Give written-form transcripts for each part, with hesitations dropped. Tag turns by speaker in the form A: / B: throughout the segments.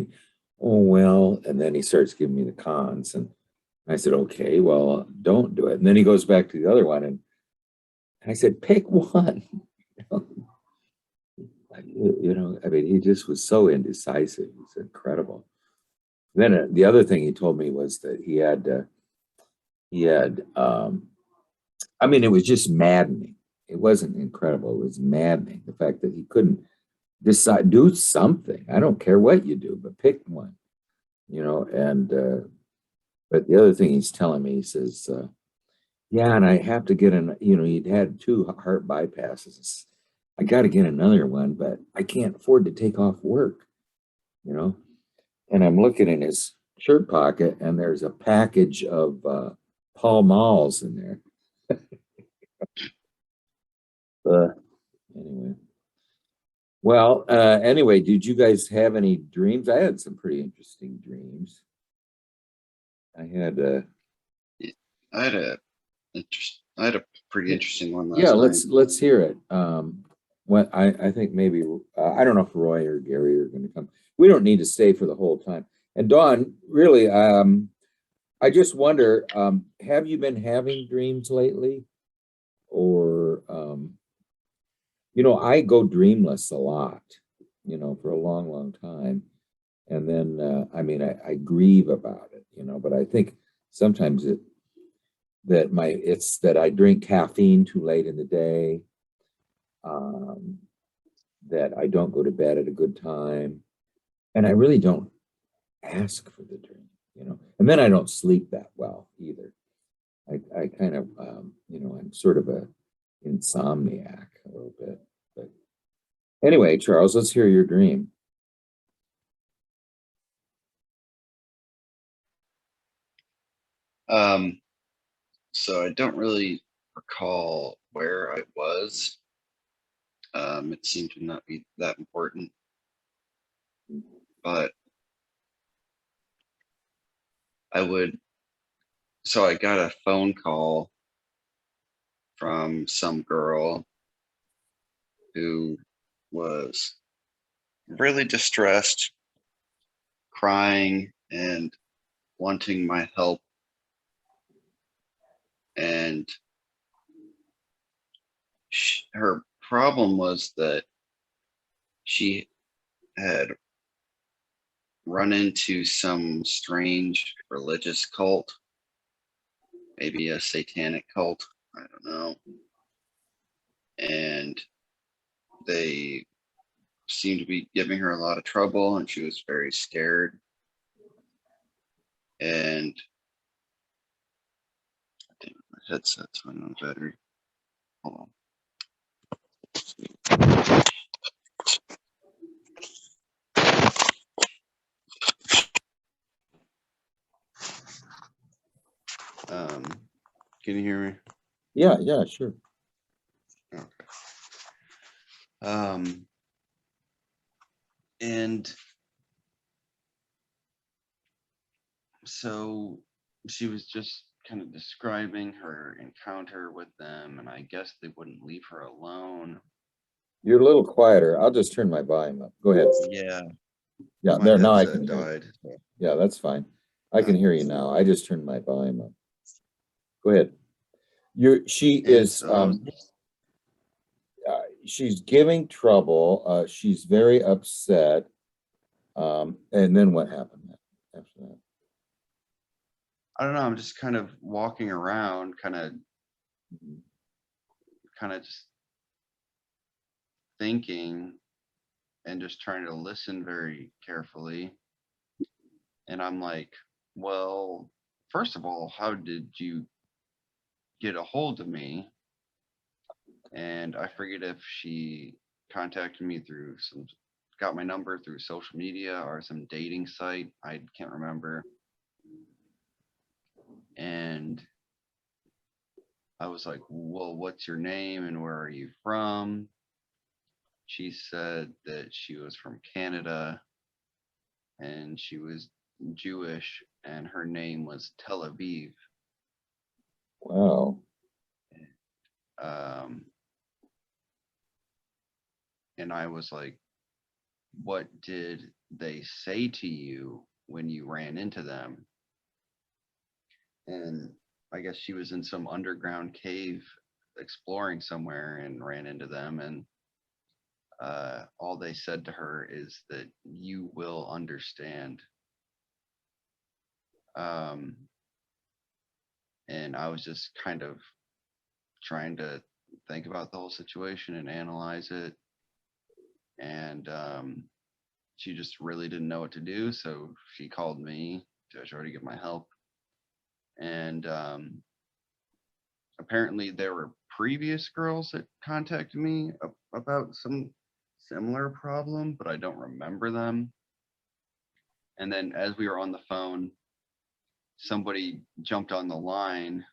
A: he, oh, well, and then he starts giving me the cons. And I said, okay, well, don't do it. And then he goes back to the other one. And I said, pick one. I mean, he just was so indecisive. It's incredible. Then the other thing he told me was that he had, I mean, it was just maddening. It wasn't incredible. It was maddening. The fact that he couldn't decide, do something. I don't care what you do, but pick one, and, but the other thing he's telling me, he says, yeah, and I have to get he'd had 2 heart bypasses. I got to get another one, but I can't afford to take off work, and I'm looking in his shirt pocket and there's a package of Pall Malls in there. Anyway. Well, anyway, did you guys have any dreams? I had some pretty interesting dreams. I had a
B: pretty interesting one last
A: yeah,
B: night.
A: let's hear it. What I think maybe I don't know if Roy or Gary are going to come. We don't need to stay for the whole time. And Dawn, really, I just wonder, have you been having dreams lately? Or I go dreamless a lot, for a long, long time. And then I mean I grieve about it, but I think sometimes it's that I drink caffeine too late in the day, that I don't go to bed at a good time, and I really don't ask for the dream, and then I don't sleep that well either. I kind of I'm sort of a insomniac a little bit. But anyway, Charles, let's hear your dream.
B: So I don't really recall where I was. It seemed to not be that important, but so I got a phone call from some girl who was really distressed, crying, and wanting my help. And her problem was that she had run into some strange religious cult, maybe a satanic cult, I don't know. And they seemed to be giving her a lot of trouble, and she was very scared. And I think my headset's running on battery. Hold on. Can you hear me?
A: Yeah, sure.
B: Okay. And so she was just kind of describing her encounter with them, and I guess they wouldn't leave her alone.
A: You're a little quieter. I'll just turn my volume up. Go ahead.
B: Yeah.
A: Yeah,
B: My
A: there now I can
B: died.
A: hear you. Yeah, that's fine. I can hear you now. I just turned my volume up. Go ahead. She's giving trouble. She's very upset. And then what happened after that?
B: I don't know. I'm just kind of walking around, kind of just thinking and just trying to listen very carefully. And I'm like, well, first of all, how did you get a hold of me? And I forget if she contacted me got my number through social media or some dating site. I can't remember. And I was like, well, what's your name and where are you from? She said that she was from Canada and she was Jewish and her name was Tel Aviv.
A: Wow.
B: And I was like, what did they say to you when you ran into them? And I guess she was in some underground cave exploring somewhere and ran into them. And all they said to her is that you will understand. And I was just kind of trying to think about the whole situation and analyze it. And she just really didn't know what to do. So she called me to try to get my help. And apparently there were previous girls that contacted me about some similar problem, but I don't remember them. And then as we were on the phone, somebody jumped on the line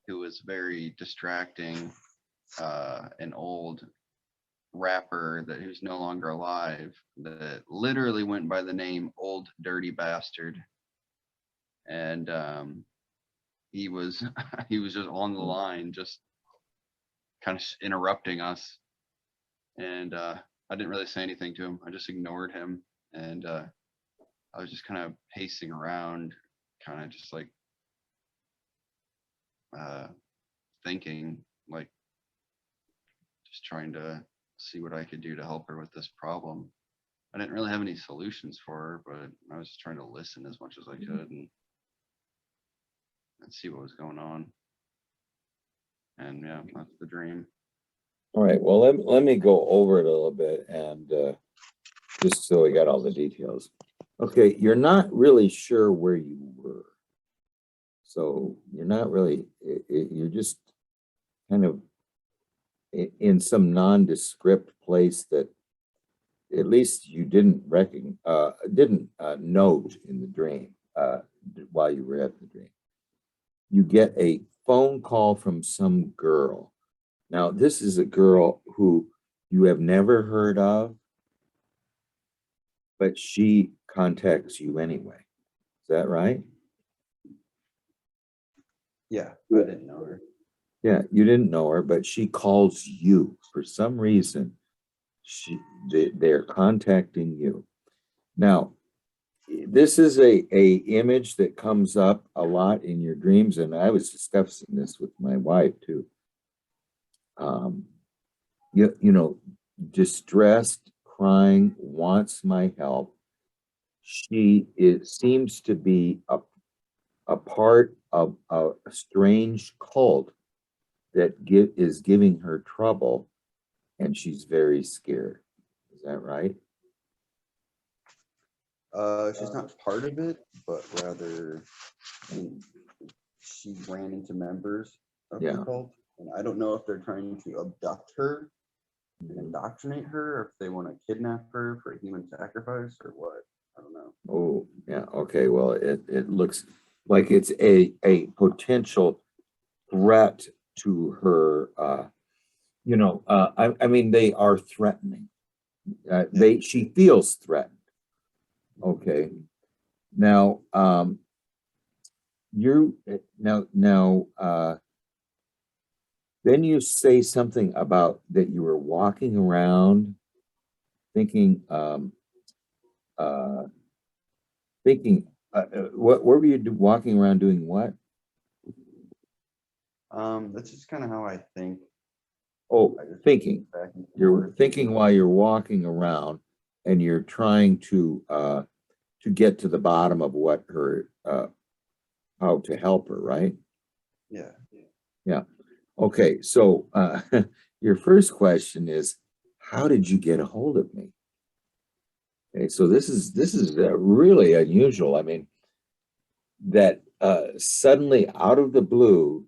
B: who was very distracting, an old rapper who's no longer alive, that literally went by the name Old Dirty Bastard. And he was he was just on the line, just kind of interrupting us. And I didn't really say anything to him. I just ignored him. And I was just kind of pacing around, kind of just like thinking, like just trying to see what I could do to help her with this problem. I didn't really have any solutions for her, but I was just trying to listen as much as I could and see what was going on. And yeah, that's the dream.
A: All right. Well, let me go over it a little bit, and just so we got all the details. Okay, you're not really sure where you were. So you're not really, you're just kind of in some nondescript place that at least you didn't note in the dream while you were at the dream. You get a phone call from some girl. Now, this is a girl who you have never heard of, but she contacts you anyway. Is that right?
B: Yeah, I didn't know her.
A: Yeah, you didn't know her, but she calls you for some reason. They're contacting you. Now, this is a image that comes up a lot in your dreams, and I was discussing this with my wife too. You know, distressed, crying, wants my help. It seems to be a part of a strange cult that is giving her trouble, and she's very scared. Is that right?
B: She's not part of it, but rather, I mean, she ran into members of the cult, and I don't know if they're trying to abduct her and indoctrinate her, or if they want to kidnap her for human sacrifice, or what. I don't know.
A: Oh, yeah. Okay. Well, it looks like it's a potential threat to her. I mean, they are threatening. She feels threatened. Okay. Now, then you say something about that you were walking around thinking, what were you walking around doing what?
B: That's just kind of how I think.
A: Oh, thinking. You're thinking while you're walking around, and you're trying to get to the bottom of what her, how to help her, right?
B: Yeah.
A: Yeah. Okay. So your first question is, how did you get a hold of me? Okay. So this is really unusual. I mean, that suddenly out of the blue,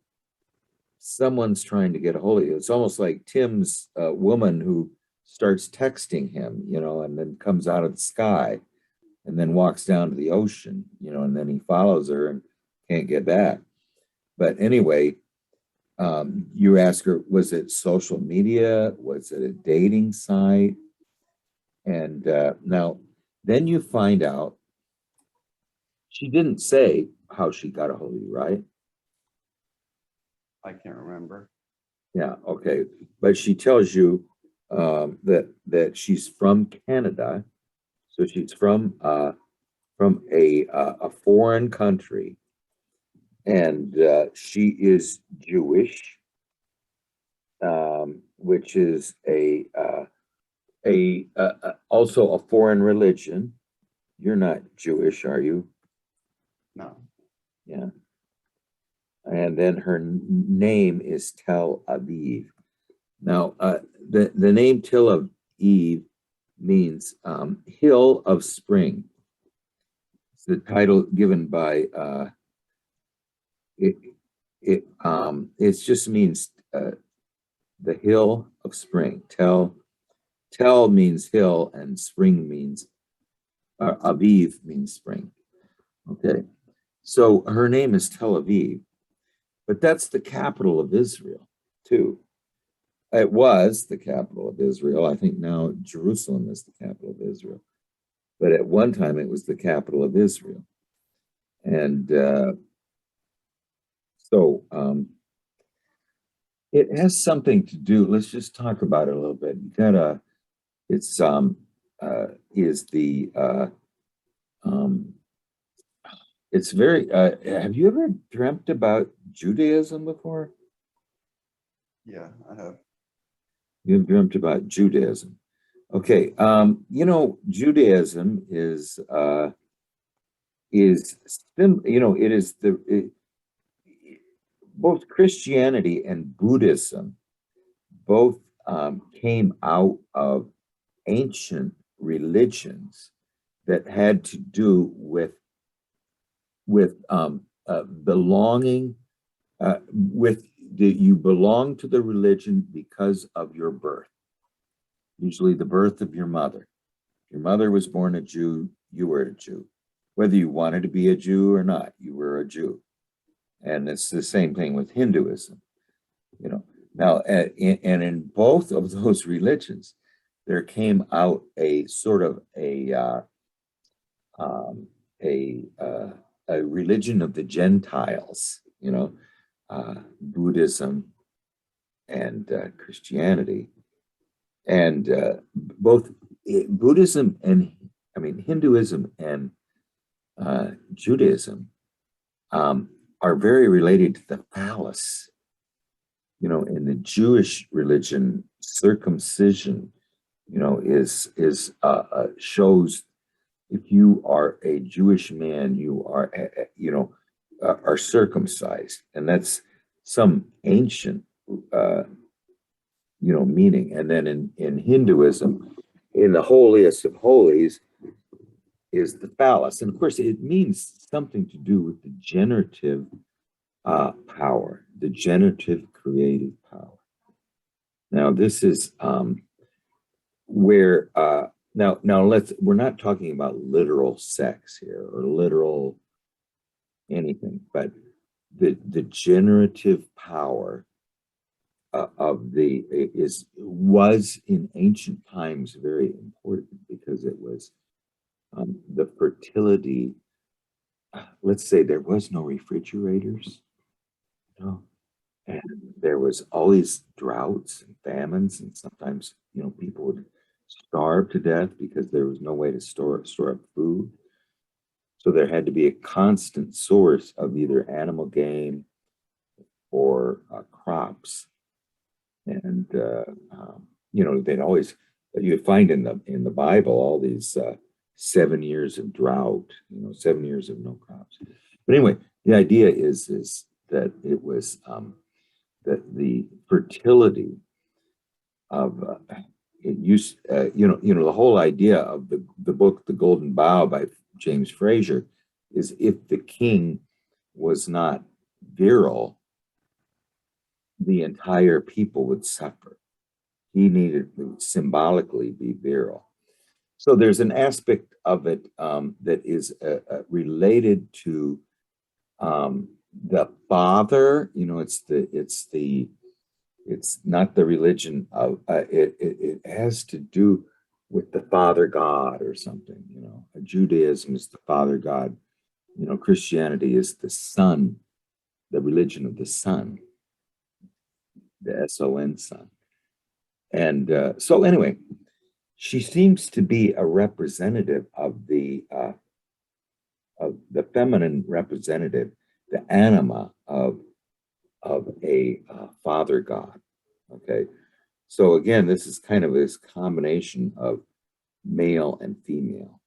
A: someone's trying to get a hold of you. It's almost like Tim's woman who starts texting him, and then comes out of the sky and then walks down to the ocean, and then he follows her and can't get back. But anyway, you ask her, was it social media? Was it a dating site? And now, then you find out she didn't say how she got a hold of you, right?
B: I can't remember.
A: Yeah, okay. But she tells you that she's from Canada, so she's from a foreign country, and she is Jewish, which is also a foreign religion. You're not Jewish, are you?
B: No.
A: Yeah. And then her name is Tel Aviv. Now, the name Tel Aviv means hill of spring. It's the title given by it just means the hill of spring. Tel means hill, and spring means Aviv means spring. Okay, so her name is Tel Aviv, but that's the capital of Israel too. It was the capital of Israel. I think now Jerusalem is the capital of Israel, but at one time it was the capital of Israel, and so it has something to do. Let's just talk about it a little bit. You gotta. It's is the it's very. Have you ever dreamt about Judaism before?
B: Yeah, I have.
A: You've dreamt about Judaism. Okay, Judaism is it is both Christianity and Buddhism both came out of ancient religions that had to do with belonging you belong to the religion because of your birth, usually the birth of your mother. Your mother was born a Jew, you were a Jew. Whether you wanted to be a Jew or not, you were a Jew. And it's the same thing with Hinduism. Now, and in both of those religions, there came out a sort of a religion of the Gentiles, Buddhism and Christianity, and both Buddhism and Hinduism and Judaism are very related to the phallus. In the Jewish religion, circumcision, is shows if you are a Jewish man, you are circumcised, and that's some ancient meaning. And then in Hinduism, in the holiest of holies is the phallus, and of course it means something to do with the generative power, the generative creative power. Now this is where now we're not talking about literal sex here or literal anything, but the generative power was in ancient times very important because it was the fertility. Let's say there was no refrigerators, and there was always droughts and famines, and sometimes people would starve to death because there was no way to store up food. So there had to be a constant source of either animal game or crops, and they'd always, you'd find in the Bible all these 7 years of drought, 7 years of no crops. But anyway, the idea is that it was that the fertility of it used, the whole idea of the book The Golden Bough by James Fraser is if the king was not virile, the entire people would suffer. He needed to symbolically be virile. So there's an aspect of it that is related to the father. It's not the religion of it has to do with the Father God or something. Judaism is the Father God. Christianity is the Son, the religion of the Son, the SON Son. And so anyway, she seems to be a representative of the feminine representative, the anima of a father god. Okay, so again, this is kind of this combination of male and female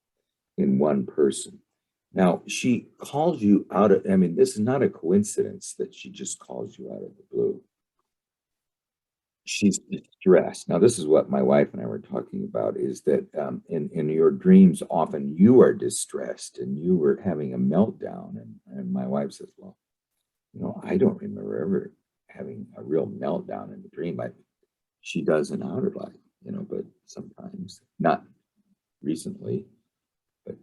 A: in one person. Now, she calls you out of, I mean, this is not a coincidence that she just calls you out of the blue. She's distressed. Now, this is what my wife and I were talking about, is that in your dreams, often you are distressed and you were having a meltdown. And my wife says, well, I don't remember ever having a real meltdown in the dream. She does in outer life, but sometimes, not recently, but,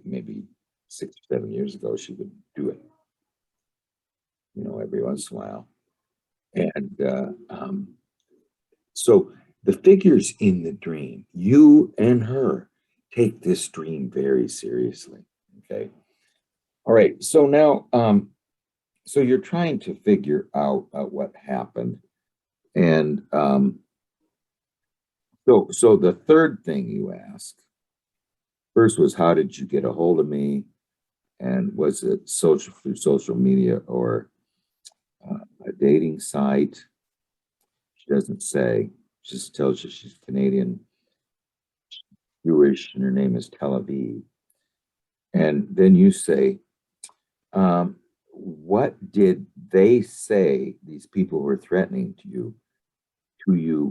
A: maybe 6 or 7 years ago, she would do it, every once in a while. And so the figures in the dream, you and her, take this dream very seriously. Okay. All right. So now, so you're trying to figure out what happened. And so the third thing you asked first was, how did you get a hold of me? And was it through social media or a dating site? She doesn't say. She just tells you she's Canadian, Jewish, and her name is Tel Aviv. And then you say, what did they say, these people who were threatening to you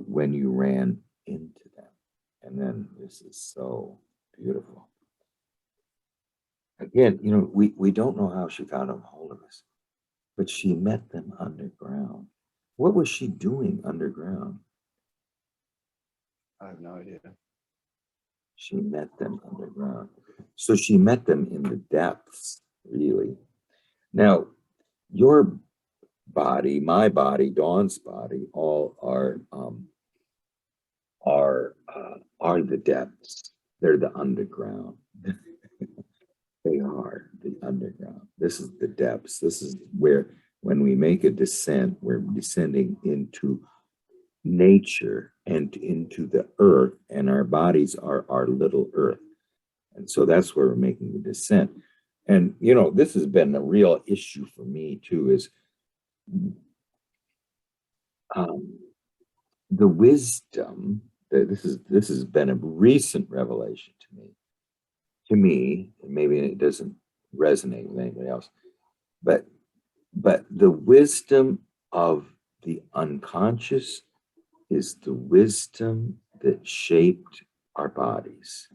A: when you ran into them? And then this is so beautiful. Again, we don't know how she got a hold of us, but she met them underground. What was she doing underground?
B: I have no idea.
A: She met them underground. So she met them in the depths, really. Now, your body, my body, Dawn's body, all are the depths. They're the underground. They are the underground. This is the depths. This is where, when we make a descent, we're descending into nature and into the earth, and our bodies are our little earth. And so that's where we're making the descent. And, this has been a real issue for me too, is the wisdom that this has been a recent revelation to me, and maybe it doesn't resonate with anybody else, but the wisdom of the unconscious is the wisdom that shaped our bodies.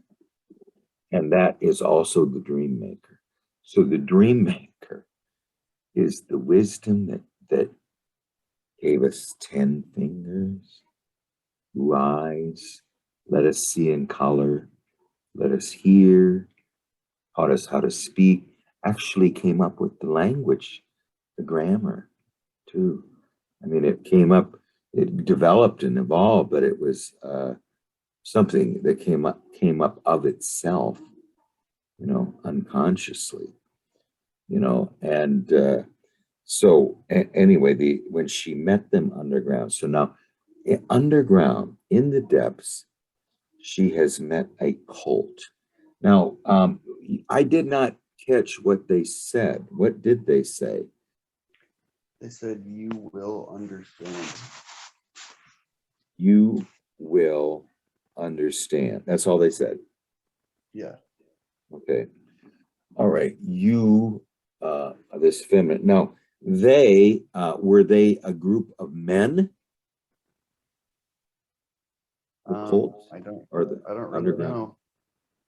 A: And that is also the dream maker. So the dream maker is the wisdom that gave us 10 fingers, 2 eyes, let us see in color, let us hear, taught us how to speak, actually came up with the language, the grammar too. I mean, it came up, it developed and evolved, but it was something that came up of itself, unconsciously, and so anyway, when she met them underground, so now underground in the depths, she has met a cult. Now, I did not catch what they said. What did they say?
B: They said, you will understand.
A: You will understand. That's all they said.
B: Yeah.
A: Okay. All right. You, this feminine. Now, they, were they a group of men? The cult?
B: I don't really
A: underground?
B: know.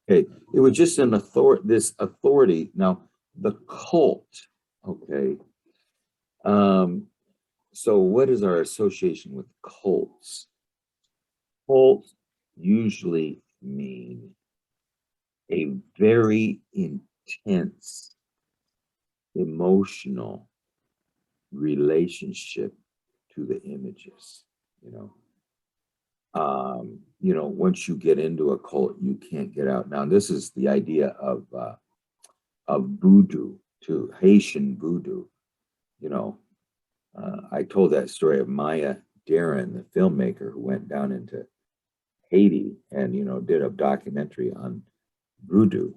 A: Okay. It was just this authority. Now, the cult. Okay. So what is our association with cults? Cults usually mean a very intense emotional relationship to the images, once you get into a cult, you can't get out. Now, this is the idea of voodoo, too, Haitian voodoo. I told that story of Maya Darren, the filmmaker who went down into Haiti and, did a documentary on voodoo.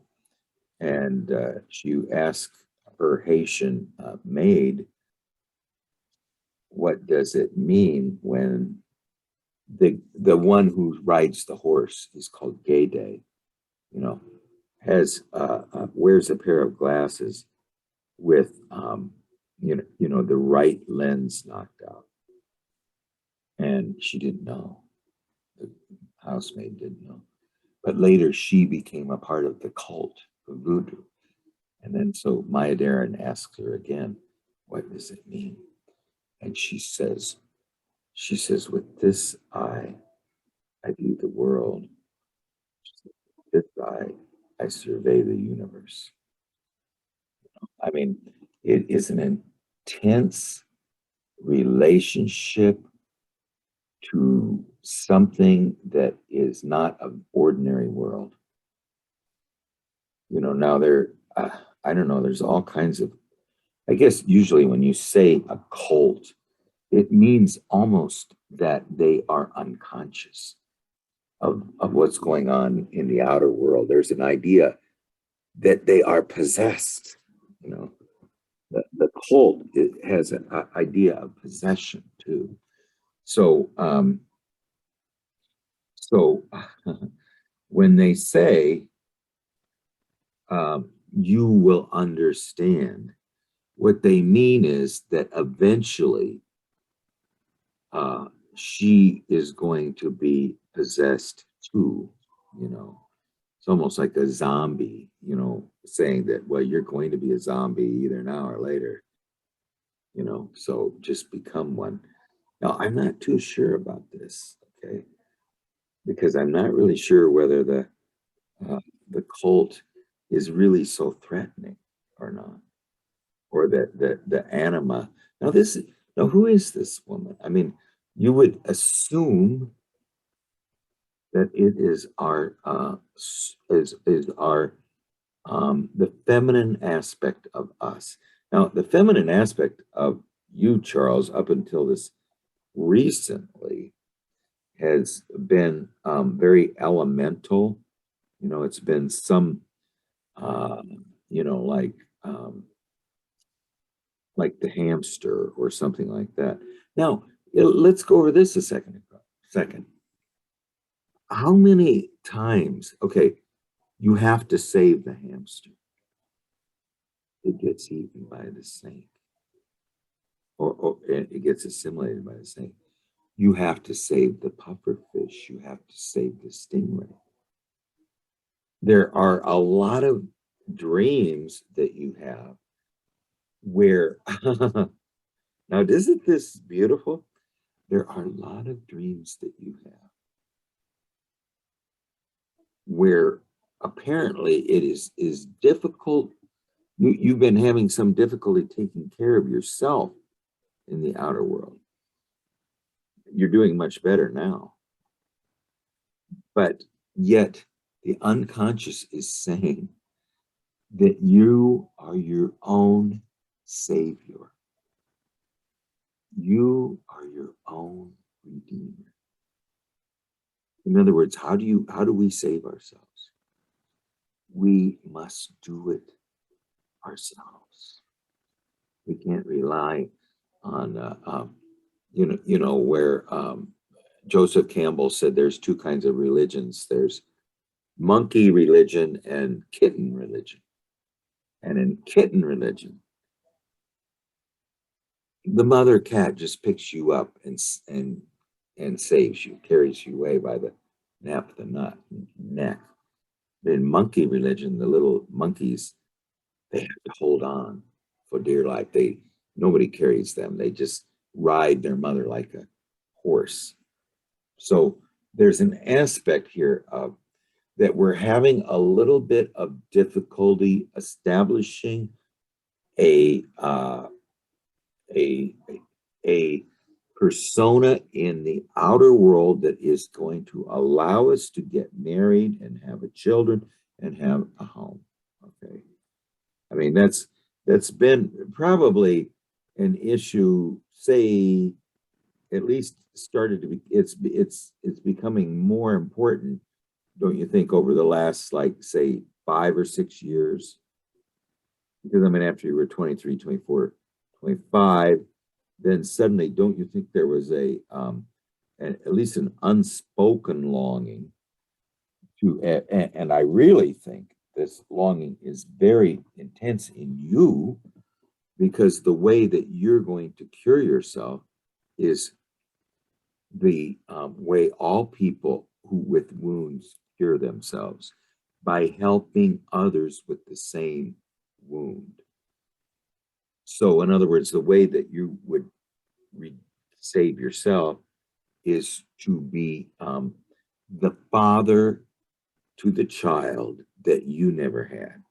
A: And she asked her Haitian maid, what does it mean when the one who rides the horse is called Gay Day, has wears a pair of glasses with the right lens knocked out. And she didn't know. The housemaid didn't know. But later she became a part of the cult of voodoo. And then so Maya Deren asks her again, what does it mean? And she says, with this eye, I view the world. With this eye, I survey the universe. I mean, it is an intense relationship to something that is not of ordinary world. Now I don't know, there's all kinds of, I guess usually when you say a cult, it means almost that they are unconscious of what's going on in the outer world. There's an idea that they are possessed. The cult, it has an idea of possession too. So when they say you will understand, what they mean is that eventually she is going to be possessed too. It's almost like a zombie, saying that, well, you're going to be a zombie either now or later, so just become one. Now, I'm not too sure about this, okay, because I'm not really sure whether the cult is really so threatening or not, or that the anima. Now, who is this woman? I mean, you would assume that it is our the feminine aspect of us. Now, the feminine aspect of you, Charles, up until this recently, has been very elemental. It's been some, like the hamster or something like that. Now, let's go over this a second. How many times, okay, you have to save the hamster? It gets eaten by the snake, or it gets assimilated by the snake. You have to save the puffer fish. You have to save the stingray. There are a lot of dreams that you have where, now, isn't this beautiful? There are a lot of dreams that you have where apparently it is difficult. You've been having some difficulty taking care of yourself in the outer world. You're doing much better now. But yet the unconscious is saying that you are your own savior. You are your own redeemer. In other words, how do we save ourselves? We must do it ourselves. We can't rely on where Joseph Campbell said there's two kinds of religions. There's monkey religion and kitten religion. And in kitten religion, the mother cat just picks you up and saves you, carries you away by the nape of the neck. In monkey religion, the little monkeys, they have to hold on for dear life. Nobody carries them. They just ride their mother like a horse. So there's an aspect here of that we're having a little bit of difficulty establishing a persona in the outer world that is going to allow us to get married and have children and have a home. Okay. I mean, that's been probably an issue, say, at least started to be, it's becoming more important, don't you think, over the last, like, say, 5 or 6 years? Because I mean, after you were 23, 24, 25, then suddenly, don't you think there was at least an unspoken longing to, and I really think this longing is very intense in you, because the way that you're going to cure yourself is the way all people who with wounds cure themselves, by helping others with the same wound. So, in other words, the way that you would save yourself is to be the father to the child that you never had.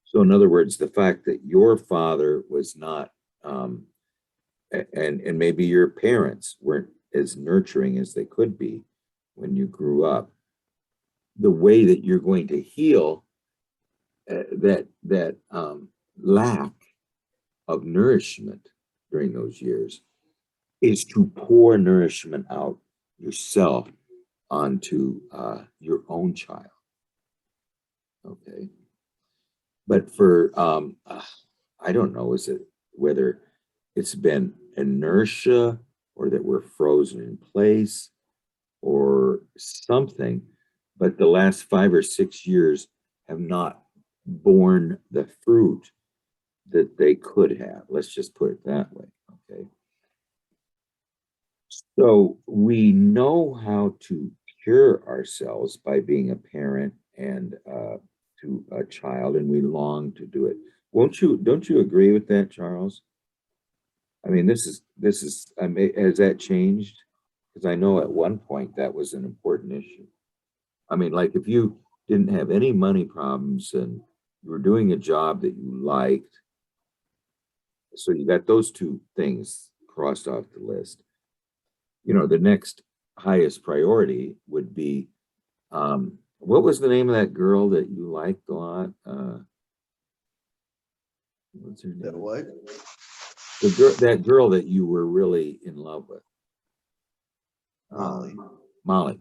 A: So, in other words, the fact that your father was not, and maybe your parents weren't as nurturing as they could be when you grew up, the way that you're going to heal that lack of nourishment during those years is to pour nourishment out yourself onto your own child. Okay. But for, I don't know, is it whether it's been inertia or that we're frozen in place or something, but the last 5 or 6 years have not borne the fruit that they could have. Let's just put it that way. Okay. So we know how to cure ourselves by being a parent and to a child, and we long to do it. Don't you agree with that, Charles? I mean, I mean, has that changed? Because I know at one point that was an important issue. I mean, like, if you didn't have any money problems and you were doing a job that you liked, so you got those two things crossed off the list. You know, the next highest priority would be, what was the name of that girl that you liked a lot? What's her name?
C: That what?
A: That girl that you were really in love with.
C: Molly.
A: Molly.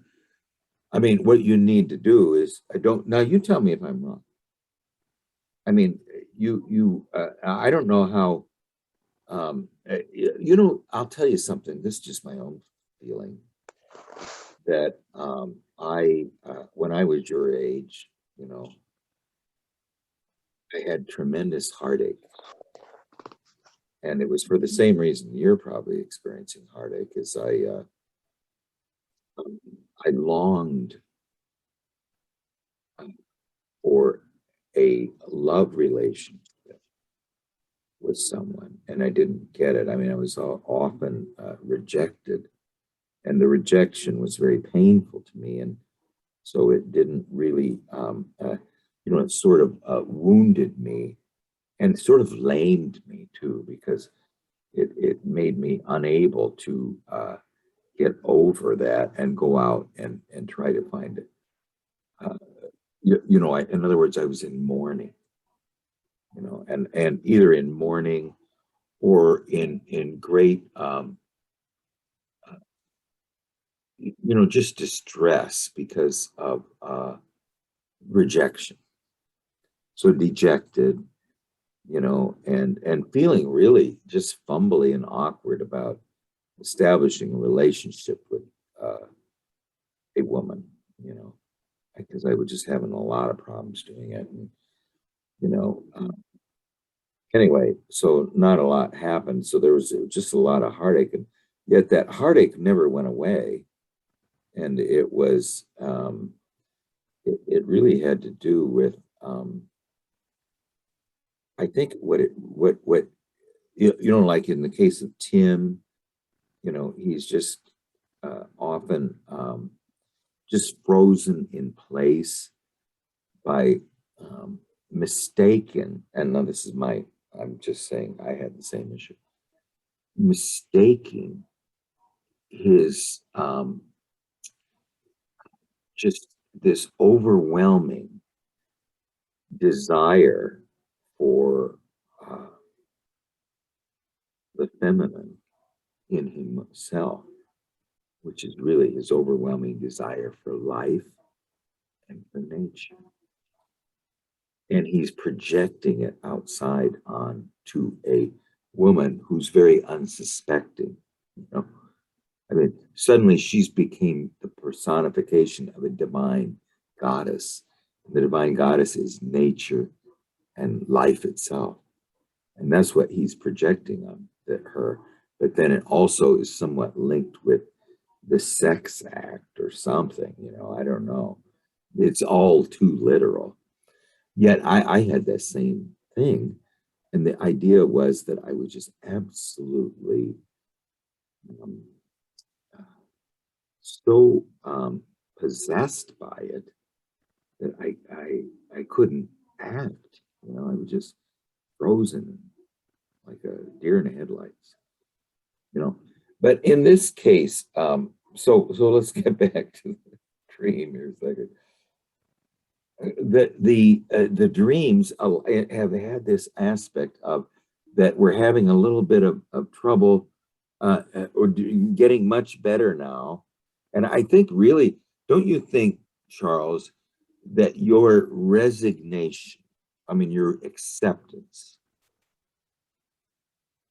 A: I mean, what you need to do is, now you tell me if I'm wrong. I mean, I don't know how, I'll tell you something. This is just my own feeling that when I was your age, I had tremendous heartache. And it was for the same reason you're probably experiencing heartache, is I longed for a love relationship with someone, and I didn't get it. I mean, I was often rejected, and the rejection was very painful to me, and so it didn't really, it sort of wounded me, and sort of lamed me too, because it made me unable to get over that and go out and try to find it. In other words, I was in mourning, and either in mourning or in great, just distress because of rejection. So dejected, and feeling really just fumbly and awkward about establishing a relationship with a woman, because I was just having a lot of problems doing it. And, anyway, so not a lot happened. So there was just a lot of heartache, and yet that heartache never went away. And it was, it really had to do with, I think what like in the case of Tim, he's just often just frozen in place by mistaken, and now this is I'm just saying I had the same issue, mistaking his just this overwhelming desire for the feminine in himself, which is really his overwhelming desire for life and for nature. And he's projecting it outside onto a woman who's very unsuspecting. You know, I mean, suddenly she's became the personification of a divine goddess. The divine goddess is nature and life itself. And that's what he's projecting on her. But then it also is somewhat linked with the sex act or something, you know, I don't know. It's all too literal. Yet I had that same thing. And the idea was that I was just absolutely um, so possessed by it that I couldn't act. You know, I was just frozen like a deer in the headlights. You know, but in this case, so let's get back to the dream here a second. The dreams have had this aspect of that we're having a little bit of trouble or getting much better now. And I think really, don't you think, Charles, that your resignation, I mean, your acceptance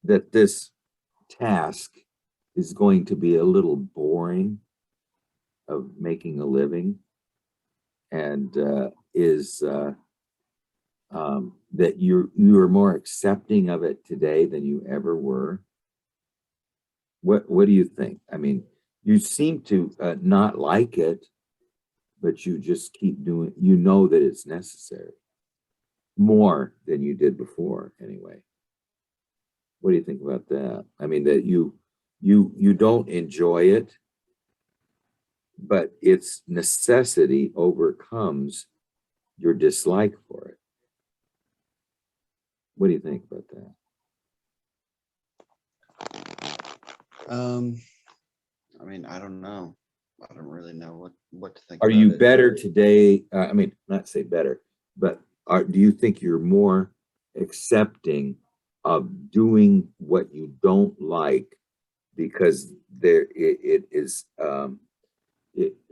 A: that this task is going to be a little boring of making a living and is that you're more accepting of it today than you ever were? What do you think? I mean, you seem to not like it, but you just keep doing. You know that it's necessary more than you did before, anyway. What do you think about that? I mean, that you don't enjoy it, but its necessity overcomes your dislike for it. What do you think about that?
B: I mean, I don't know. I don't really know what to think
A: Are
B: about
A: you
B: it.
A: better today? I mean, not say better, but do you think you're more accepting of doing what you don't like because it is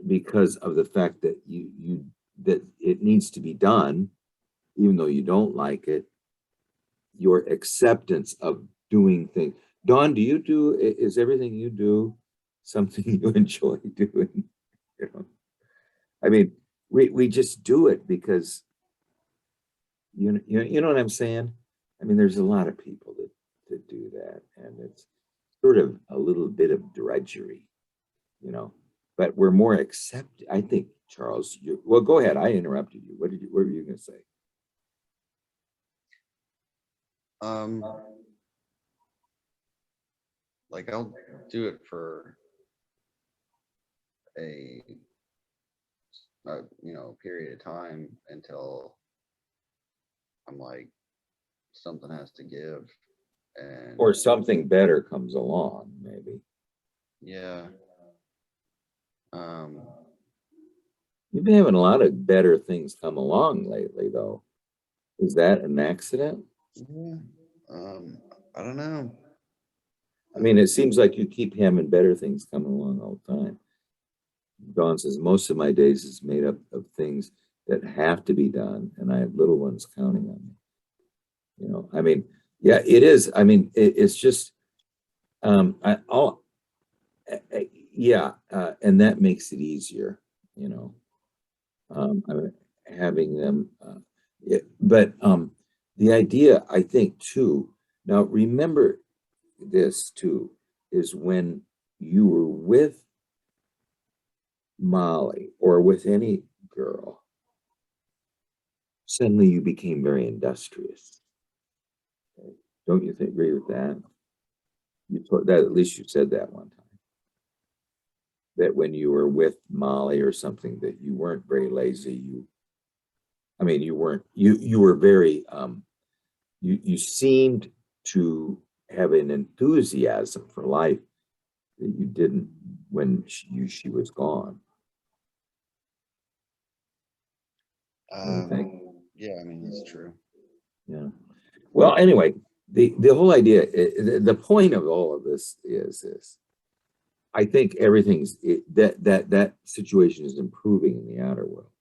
A: because of the fact that you that it needs to be done, even though you don't like it, your acceptance of doing things. Dawn, is everything you do something you enjoy doing? You know, I mean, we just do it because you know what I'm saying? I mean, there's a lot of people that do that, and it's sort of a little bit of drudgery, you know. But we're more accept. I think, Charles. Well, go ahead. I interrupted you. What were you going to say?
B: Like I'll do it for a period of time until I'm like something has to give, and
A: Or something better comes along, maybe.
B: yeah.
A: You've been having a lot of better things come along lately, though. Is that an accident?
B: Yeah. I don't know.
A: I mean, it seems like you keep having better things coming along all the time. Dawn says, most of my days is made up of things that have to be done, and I have little ones counting on me. You know, I mean, yeah, it is. I mean, it's just, yeah, and that makes it easier, you know, I mean, having them, but the idea, I think, too, now remember this too, is when you were with Molly or with any girl, suddenly you became very industrious. Okay? Don't you agree with that? You thought that, at least you said that one time. That when you were with Molly or something, that you weren't very lazy. I mean, you weren't. You were very. You seemed to have an enthusiasm for life that you didn't when she was gone.
B: Yeah, I mean, it's true.
A: Yeah. Well, anyway, the whole idea, the point of all of this is this. I think that situation is improving in the outer world.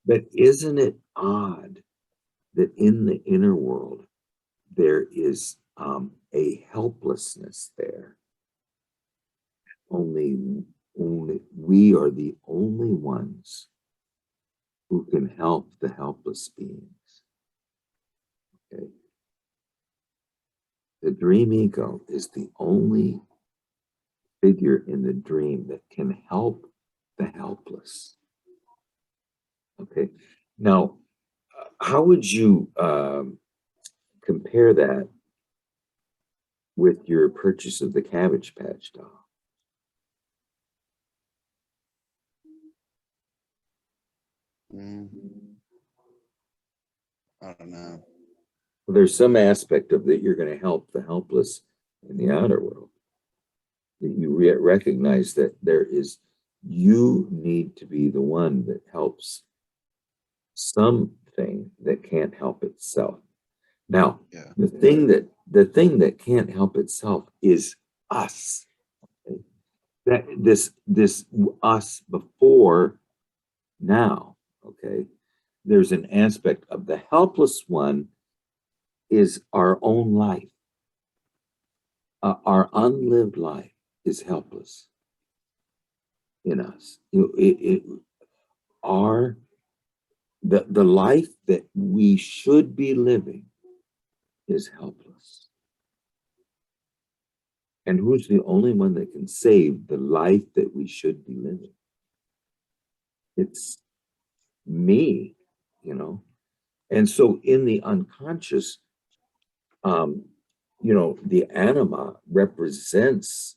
A: But isn't it odd that in the inner world there is a helplessness there? Only we are the only ones who can help the helpless beings. Okay. The dream ego is the only figure in the dream that can help the helpless. Okay. Now, how would you compare that with your purchase of the Cabbage Patch doll?
B: I don't know.
A: Well, there's some aspect of that you're going to help the helpless in the outer world. That you recognize that you need to be the one that helps something that can't help itself. Now,
B: Yeah.
A: the thing that can't help itself is us. Okay? That this us before now. Okay, there's an aspect of the helpless one is our own life. Our unlived life is helpless in us. The life that we should be living is helpless. And who's the only one that can save the life that we should be living? It's me, you know. And so in the unconscious, the anima represents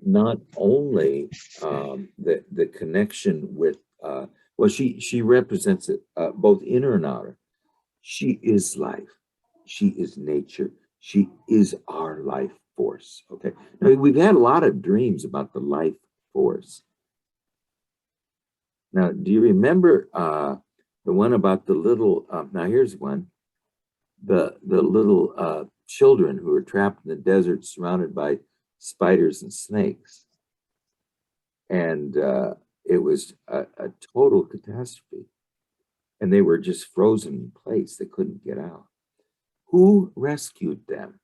A: not only the connection with, she represents it both inner and outer. She is life. She is nature. She is our life force. Okay. Now, we've had a lot of dreams about the life force. Now, do you remember the one about the little, now here's one, the little children who were trapped in the desert surrounded by spiders and snakes. And it was a total catastrophe. And they were just frozen in place. They couldn't get out. Who rescued them?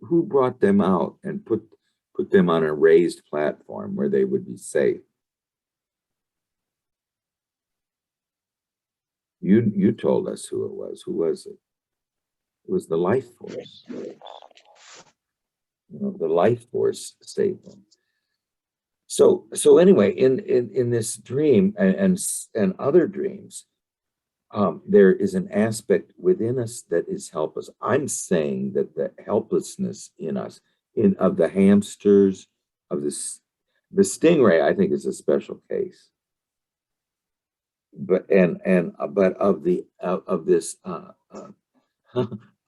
A: Who brought them out and put them on a raised platform where they would be safe? You told us who it was. Who was it? It was the life force. The life force saved them. So anyway, in this dream and other dreams, there is an aspect within us that is helpless. I'm saying that the helplessness in us, of the hamsters, of the stingray, I think is a special case. But of this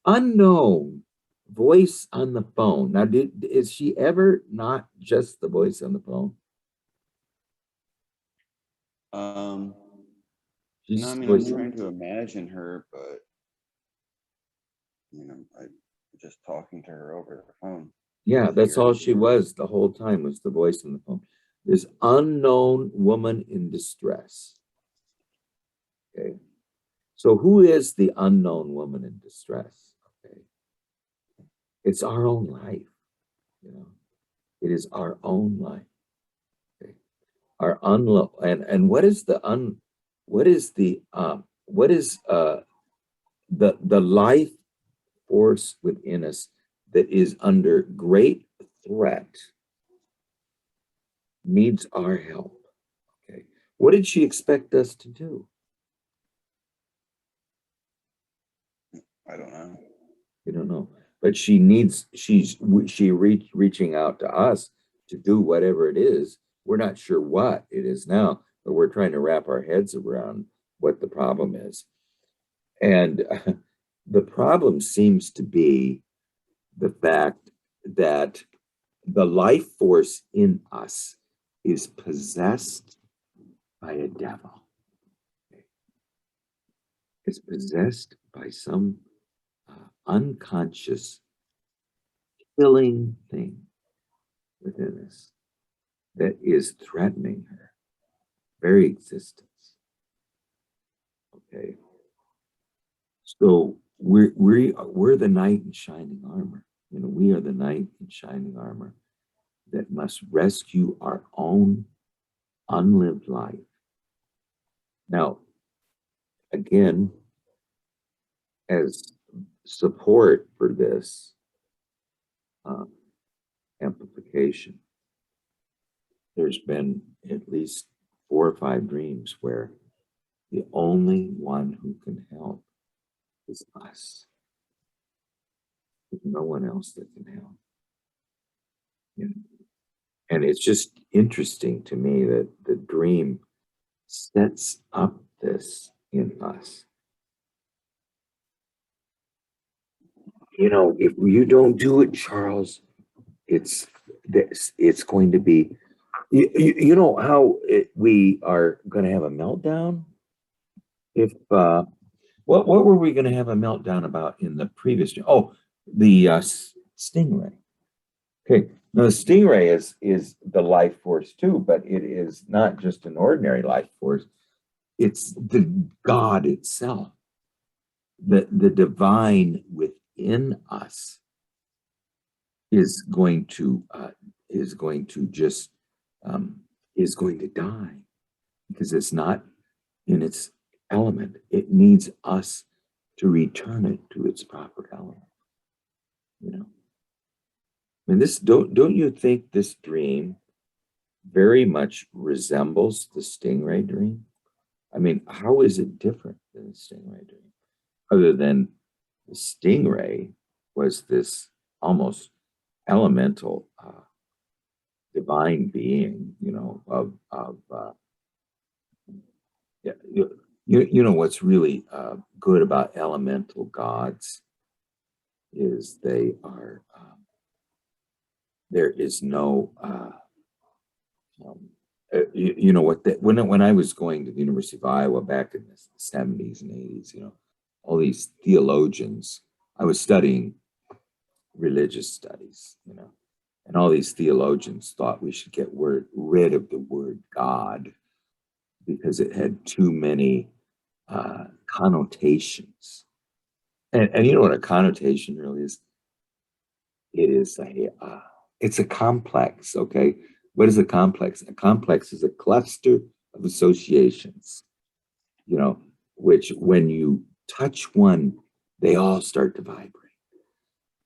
A: unknown voice on the phone. Now, is she ever not just the voice on the phone?
B: No, I mean, I'm trying to imagine her, but I'm just talking to her over the phone.
A: Yeah, that's all she was the whole time, was the voice on the phone. This unknown woman in distress. Okay. So who is the unknown woman in distress? Okay. It's our own life, It is our own life. Okay. Our and what is the life force within us that is under great threat, needs our help. Okay. What did she expect us to do?
B: I don't know.
A: You don't know. But she's reaching out to us to do whatever it is. We're not sure what it is now, but we're trying to wrap our heads around what the problem is. And the problem seems to be the fact that the life force in us is possessed by a devil. It's possessed by some unconscious killing thing within us that is threatening her very existence. Okay, so we're the knight in shining armor. You know, we are the knight in shining armor that must rescue our own unlived life. Now, again, as support for this amplification, there's been at least 4 or 5 dreams where the only one who can help is us. There's no one else that can help. You know? And it's just interesting to me that the dream sets up this in us. You know, if you don't do it, Charles, it's going to be, you know how we are going to have a meltdown? If what were we going to have a meltdown about in the previous? Oh, the stingray. Okay, now the stingray is the life force too, but it is not just an ordinary life force. It's the God itself, the divine within us is going to just is going to die because it's not in its element. It needs us to return it to its proper element. You know, and this don't you think this dream very much resembles the stingray dream? I mean, how is it different than the stingray dream? Other than the stingray was this almost elemental divine being, you know, yeah, you know what's really good about elemental gods is they are there is no you know what that when I was going to the University of Iowa back in the 70s and 80s, you know, all these theologians, I was studying religious studies, you know, and all these theologians thought we should get rid of the word God because it had too many connotations. And you know what a connotation really is? It is it's a complex, okay? What is a complex? A complex is a cluster of associations, you know, which when you touch one, they all start to vibrate.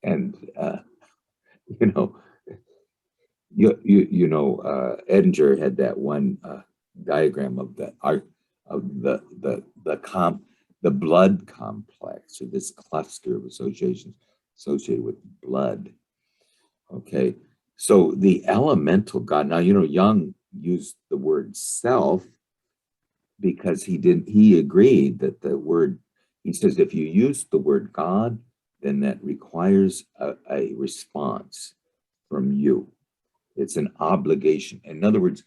A: And, you know, you know, Edinger had that one diagram of the art of the blood complex, or this cluster of associations associated with blood. Okay, so the elemental God. Now you know Jung used the word self because he agreed that the word, he says if you use the word God, then that requires a response from you. It's an obligation. In other words,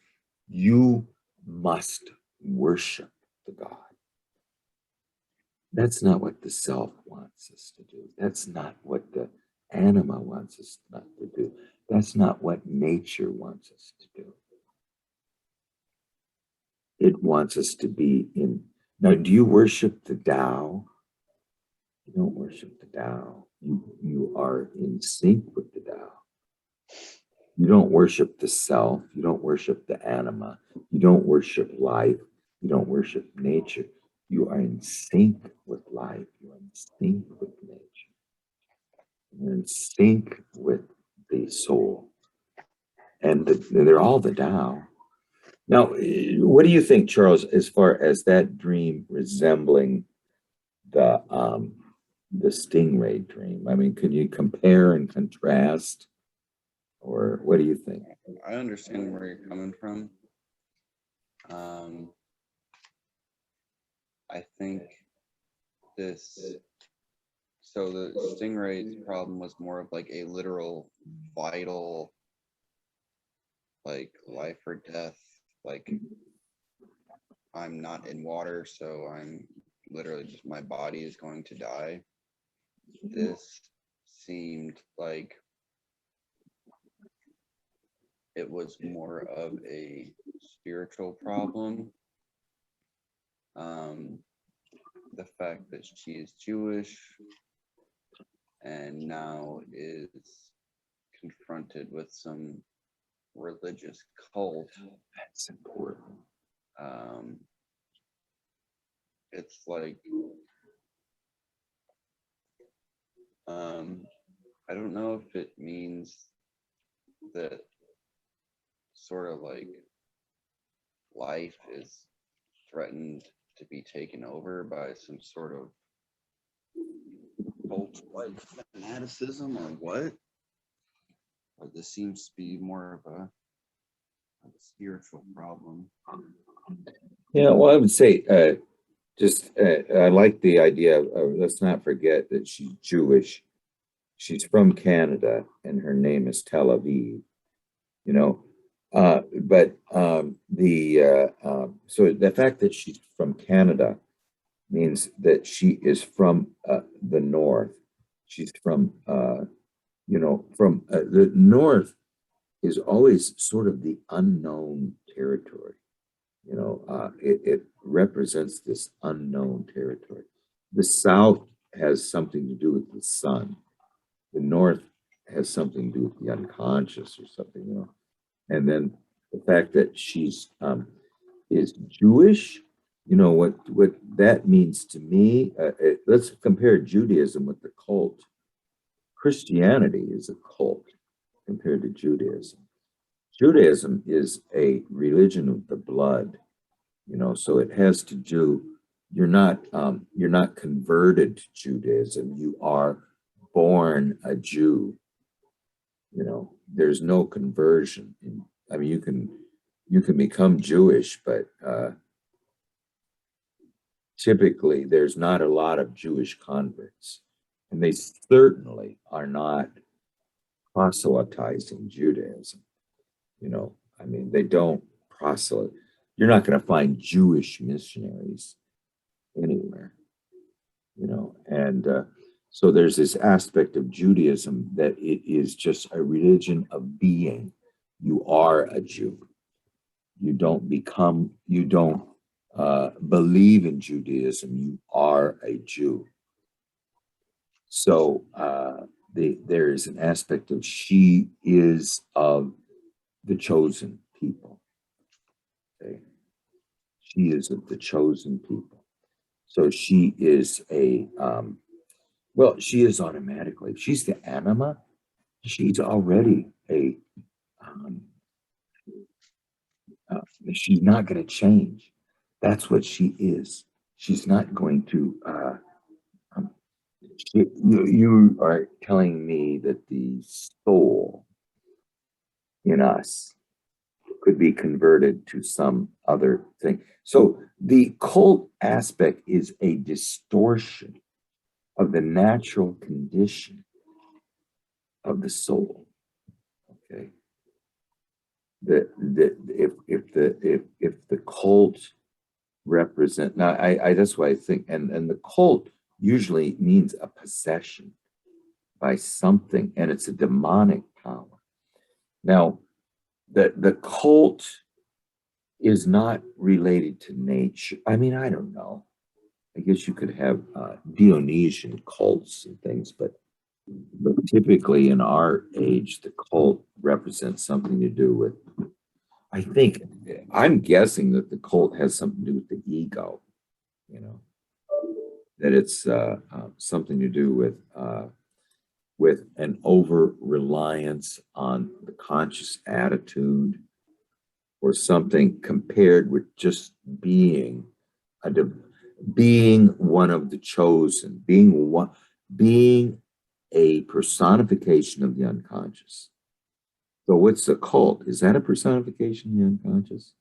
A: you must worship the God. That's not what the self wants us to do. That's not what the anima wants us not to do. That's not what nature wants us to do. It wants us to be in. Now, do you worship the Tao? You don't worship the Tao. You are in sync with the Tao. You don't worship the self. You don't worship the anima. You don't worship life. You don't worship nature. You are in sync with life. You are in sync with nature. You're in sync with the soul. And they're all the Tao. Now, what do you think, Charles, as far as that dream resembling the stingray dream? I mean, can you compare and contrast? Or what do you think?
B: I understand where you're coming from. I think so the stingray's problem was more of like a literal vital, like life or death, like I'm not in water, so I'm literally just, my body is going to die. This seemed like it was more of a spiritual problem. The fact that she is Jewish and now is confronted with some religious cult.
A: That's important.
B: It's like, I don't know if it means that sort of like life is threatened to be taken over by some sort of cult like fanaticism or what? But this seems to be more of a spiritual problem.
A: Yeah, well, I would say I like the idea of let's not forget that she's Jewish. She's from Canada and her name is Tel Aviv, you know. But so the fact that she's from Canada means that she is from the north. She's from from the north is always sort of the unknown territory. It represents this unknown territory. The south has something to do with the sun. The north has something to do with the unconscious or something. And then the fact that she's is Jewish, what that means to me. Let's compare Judaism with the cult. Christianity is a cult compared to Judaism. Judaism is a religion of the blood, so it has to do. You're not converted to Judaism. You are born a Jew. There's no conversion. I mean, you can become Jewish, but typically there's not a lot of Jewish converts, and they certainly are not proselytizing Judaism. I mean, they don't proselyte. You're not going to find Jewish missionaries anywhere, and so there's this aspect of Judaism that it is just a religion of being. You are a Jew. You don't believe in Judaism. You are a Jew. So there is an aspect of she is of the chosen people. Okay? She is of the chosen people. So she is she is automatically, she's the anima. She's already she's not going to change. That's what she is. She's not going to, you are telling me that the soul in us could be converted to some other thing. So the cult aspect is a distortion of the natural condition of the soul. Okay. If the cult represent, now I that's why I think, and the cult usually means a possession by something, and it's a demonic power. Now, the cult is not related to nature. I mean, I don't know. I guess you could have Dionysian cults and things, but typically in our age, the cult represents something to do with, I'm guessing that the cult has something to do with the ego, that it's something to do with an over reliance on the conscious attitude or something compared with just being being one of the chosen, being a personification of the unconscious. So what's a cult? Is that a personification of the unconscious?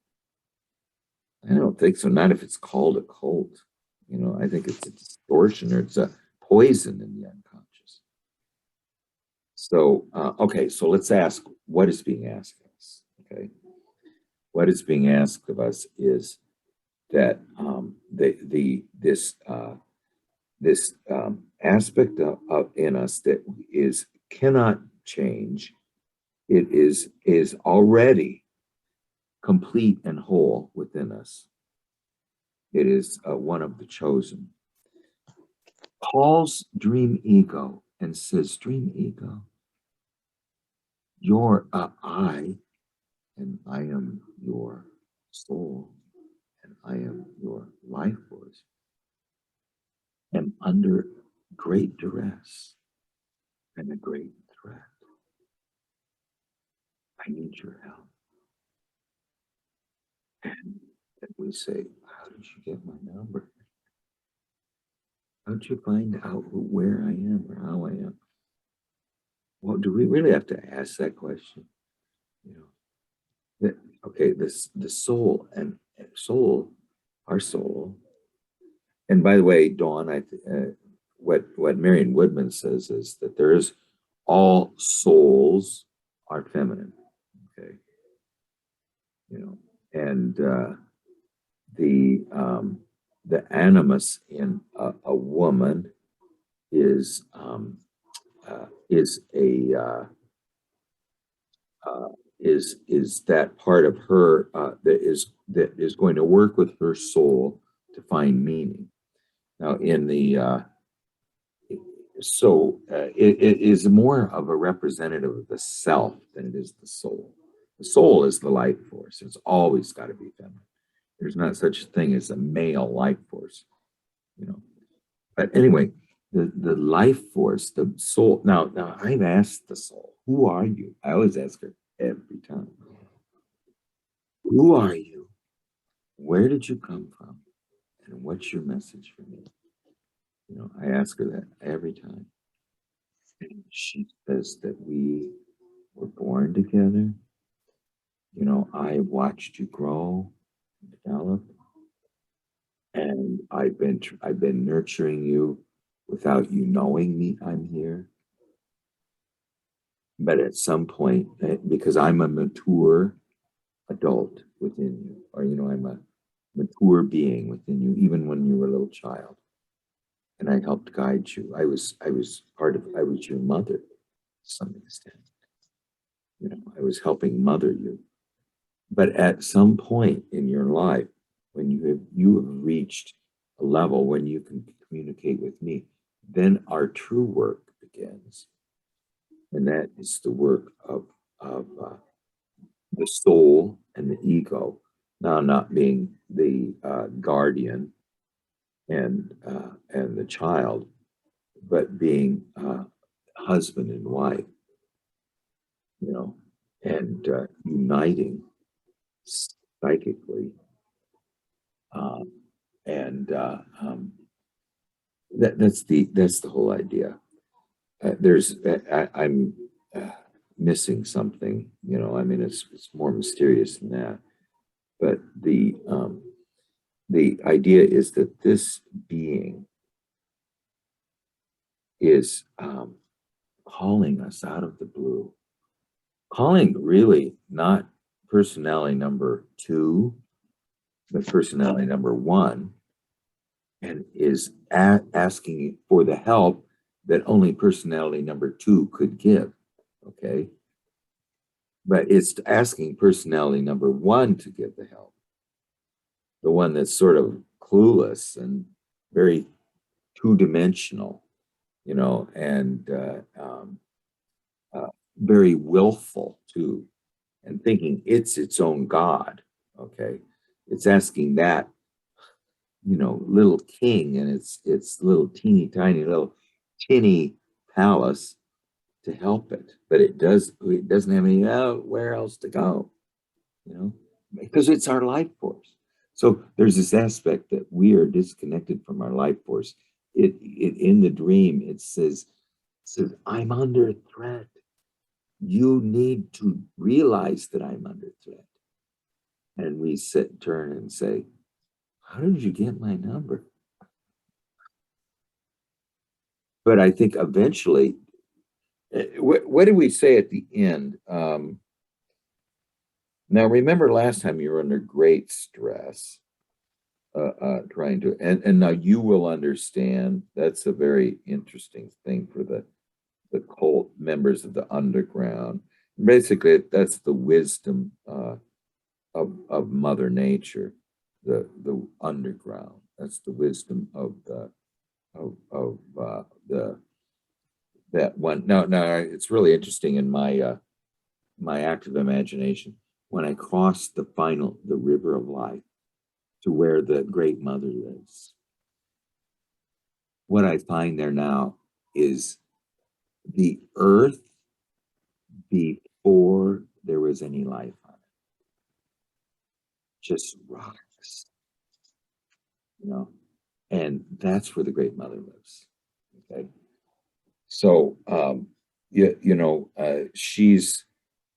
A: I don't think so. Not if it's called a cult. I think it's a distortion or it's a poison in the unconscious. So, okay, so let's ask what is being asked of us. Okay. What is being asked of us is that this aspect of in us that cannot change. It is already complete and whole within us. It is one of the chosen. Calls dream ego and says, dream ego, you're I, and I am your soul, and I am your life force, am under great duress and a great threat. I need your help. And we say, how did you get my number? How'd you find out where I am or how I am? Well, do we really have to ask that question? You know, that, okay, the soul and soul, our soul. And by the way, Dawn, what Marion Woodman says is that there is all souls are feminine. Okay, you know, and the animus in a woman is that part of her that is going to work with her soul to find meaning. Now, in the it is more of a representative of the self than it is the soul. The soul is the life force. It's always got to be feminine. There's not such a thing as a male life force, you know. But anyway, the life force, the soul. Now I've asked the soul, who are you? I always ask her every time. Who are you? Where did you come from? And what's your message for me? You know, I ask her that every time. And she says that we were born together. You know, I watched you grow, develop, and I've been nurturing you without you knowing me. I'm here. But at some point, because I'm a mature adult within you, or you know, I'm a mature being within you, even when you were a little child, and I helped guide you. I was your mother to some extent. You know, I was helping mother you. But at some point in your life, when you have reached a level when you can communicate with me, then our true work begins, and that is the work of the soul and the ego. Now, not being the guardian and the child, but being husband and wife, you know, and uniting psychically, and that's the whole idea. I'm missing something, you know. I mean, it's more mysterious than that, but the idea is that this being is calling us out of the blue, calling really not personality number 2, but personality number 1, and is asking for the help that only personality number 2 could give. Okay, but it's asking personality number 1 to give the help, the one that's sort of clueless and very two-dimensional, you know, and very willful too, and thinking it's its own God. Okay, it's asking that, you know, little king and its little teeny tiny little tinny palace to help it, but it doesn't have any where else to go, you know, because it's our life force. So there's this aspect that we are disconnected from our life force. It in the dream it says I'm under threat. You need to realize that I'm under threat. And we turn and say, how did you get my number? But I think eventually, what did we say at the end? Now, remember last time you were under great stress. trying to, and now you will understand. That's a very interesting thing for the cult members of the underground. Basically, that's the wisdom of Mother Nature, the underground. That's the wisdom of the that one. Now it's really interesting in my my active imagination when I cross the river of life to where the Great Mother lives. What I find there now is the earth before there was any life on it, just rocks, and that's where the Great Mother lives. Okay, so she's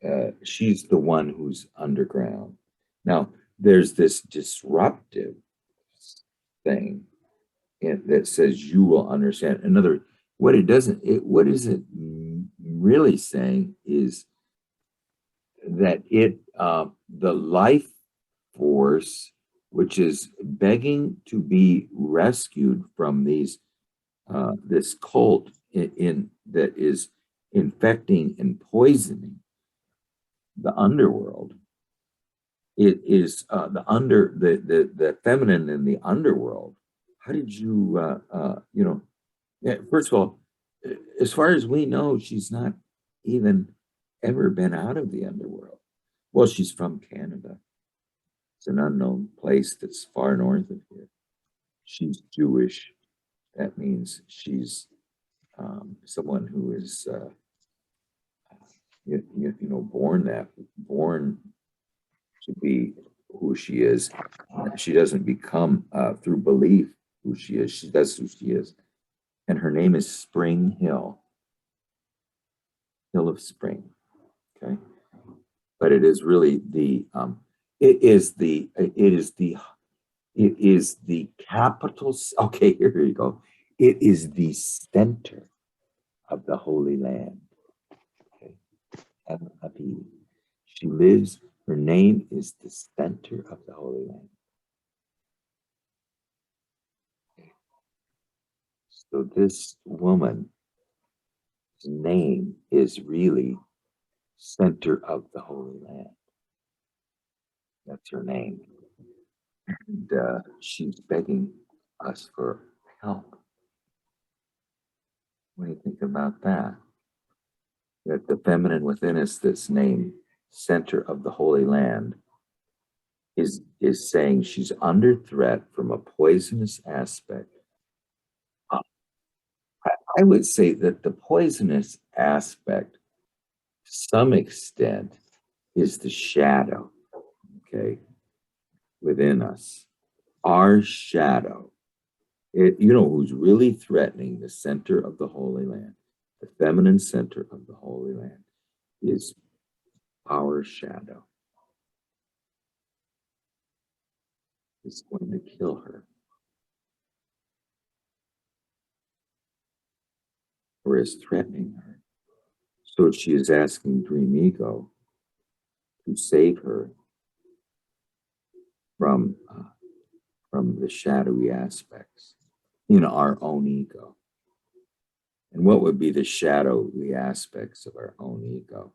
A: the one who's underground. Now there's this disruptive thing that says you will understand. Another, what it doesn't, what is it really saying is that the life force, which is begging to be rescued from this cult that is infecting and poisoning the underworld. It is the feminine in the underworld. How did you first of all, as far as we know, she's not even ever been out of the underworld. Well, she's from Canada. It's an unknown place that's far north of here. She's Jewish. That means she's someone who is born to be who she is. She doesn't become through belief who she is. That's who she is. And her name is Spring Hill, Hill of Spring. Okay, but it is really it is the capital. Okay, here you go. It is the center of the Holy Land. Okay, she lives. Her name is the center of the Holy Land. So this woman's name is really center of the Holy Land. That's her name. And she's begging us for help. What do you think about that? That the feminine within us that's named center of the Holy Land is saying she's under threat from a poisonous aspect. I would say that the poisonous aspect, to some extent, is the shadow, okay, within us. Our shadow. Who's really threatening the center of the Holy Land, the feminine center of the Holy Land, is our shadow. It's going to kill her. Or is threatening her. So she is asking Dream Ego to save her from the shadowy aspects in our own ego. And what would be the shadowy aspects of our own ego?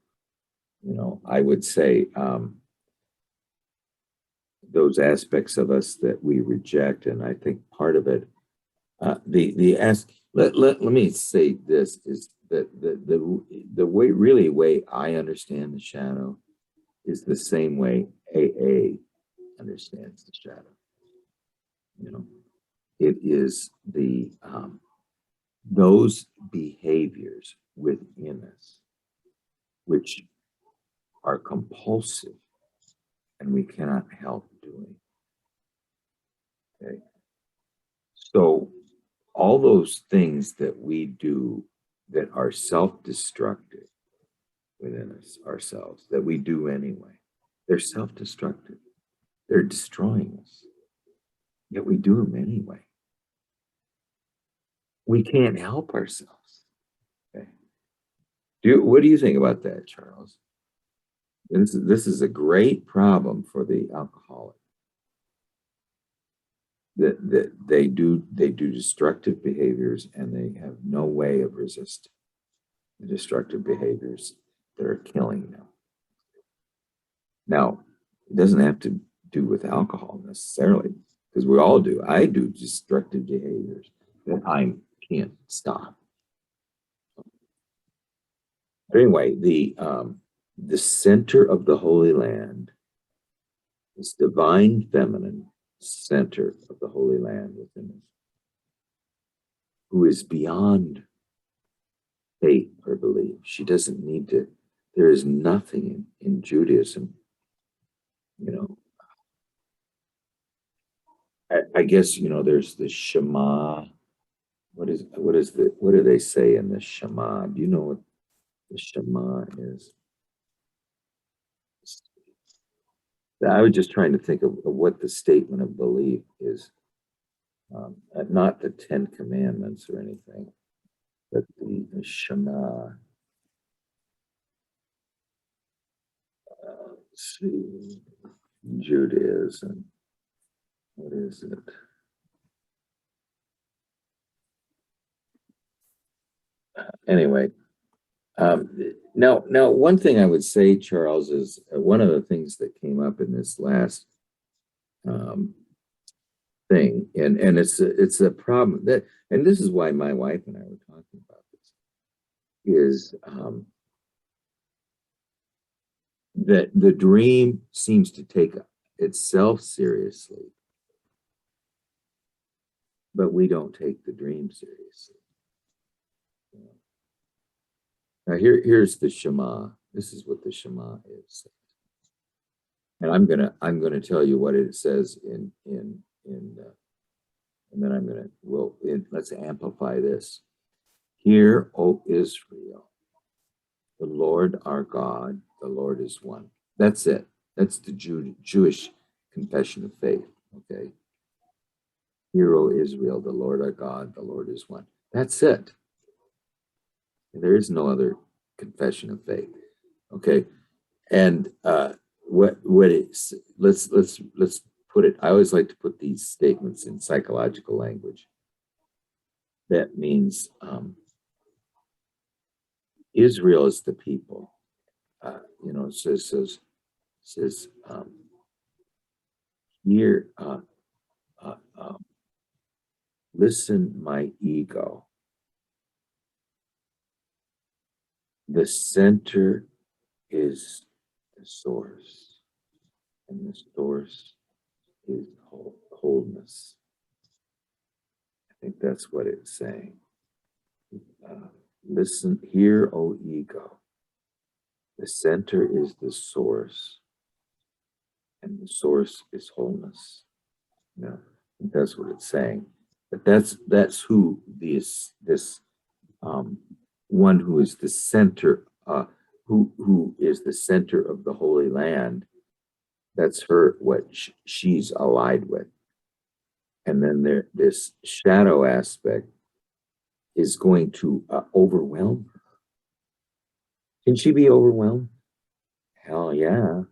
A: I would say those aspects of us that we reject, and I think part of it, let me say this is that the way I understand the shadow is the same way AA understands the shadow. It is those behaviors within us which are compulsive and we cannot help doing. Okay. So all those things that we do that are self-destructive within us, ourselves, that we do anyway, they're self-destructive. They're destroying us. Yet we do them anyway. We can't help ourselves. Okay. What do you think about that, Charles? This is a great problem for the alcoholic. that they do destructive behaviors, and they have no way of resisting the destructive behaviors that are killing them. Now, it doesn't have to do with alcohol necessarily, because we all do. I do destructive behaviors that I can't stop. But anyway, the center of the Holy Land, this divine feminine center of the Holy Land within us, who is beyond faith or belief. She doesn't need to. There is nothing in Judaism, you know. I guess, you know, there's the Shema. What do they say in the Shema? Do you know what the Shema is? I was just trying to think of what the statement of belief is. Not the 10 Commandments or anything, but the Shema. Let's see, Judaism. What is it? Anyway, now, one thing I would say, Charles, is one of the things that came up in this last thing, and it's a problem that, and this is why my wife and I were talking about this, is that the dream seems to take itself seriously, but we don't take the dream seriously. Now here's the Shema. This is what the Shema is, and I'm gonna tell you what it says in and then let's amplify this. Hear, O Israel, the Lord our God, the Lord is one. That's it. That's the Jewish confession of faith. Okay. Hear, O Israel, the Lord our God, the Lord is one. That's it. There is no other confession of faith. Okay. And what it's, let's put it, I always like to put these statements in psychological language. That means Israel is the people. You know, it says here, listen, my ego. The center is the source, and the source is wholeness. I think that's what it's saying. Listen, hear, O ego. The center is the source, and the source is wholeness. You know, that's what it's saying. But that's who this one who is the center, who is the center of the Holy Land. That's her, what she's allied with. And then this shadow aspect is going to overwhelm her. Can she be overwhelmed? Hell yeah.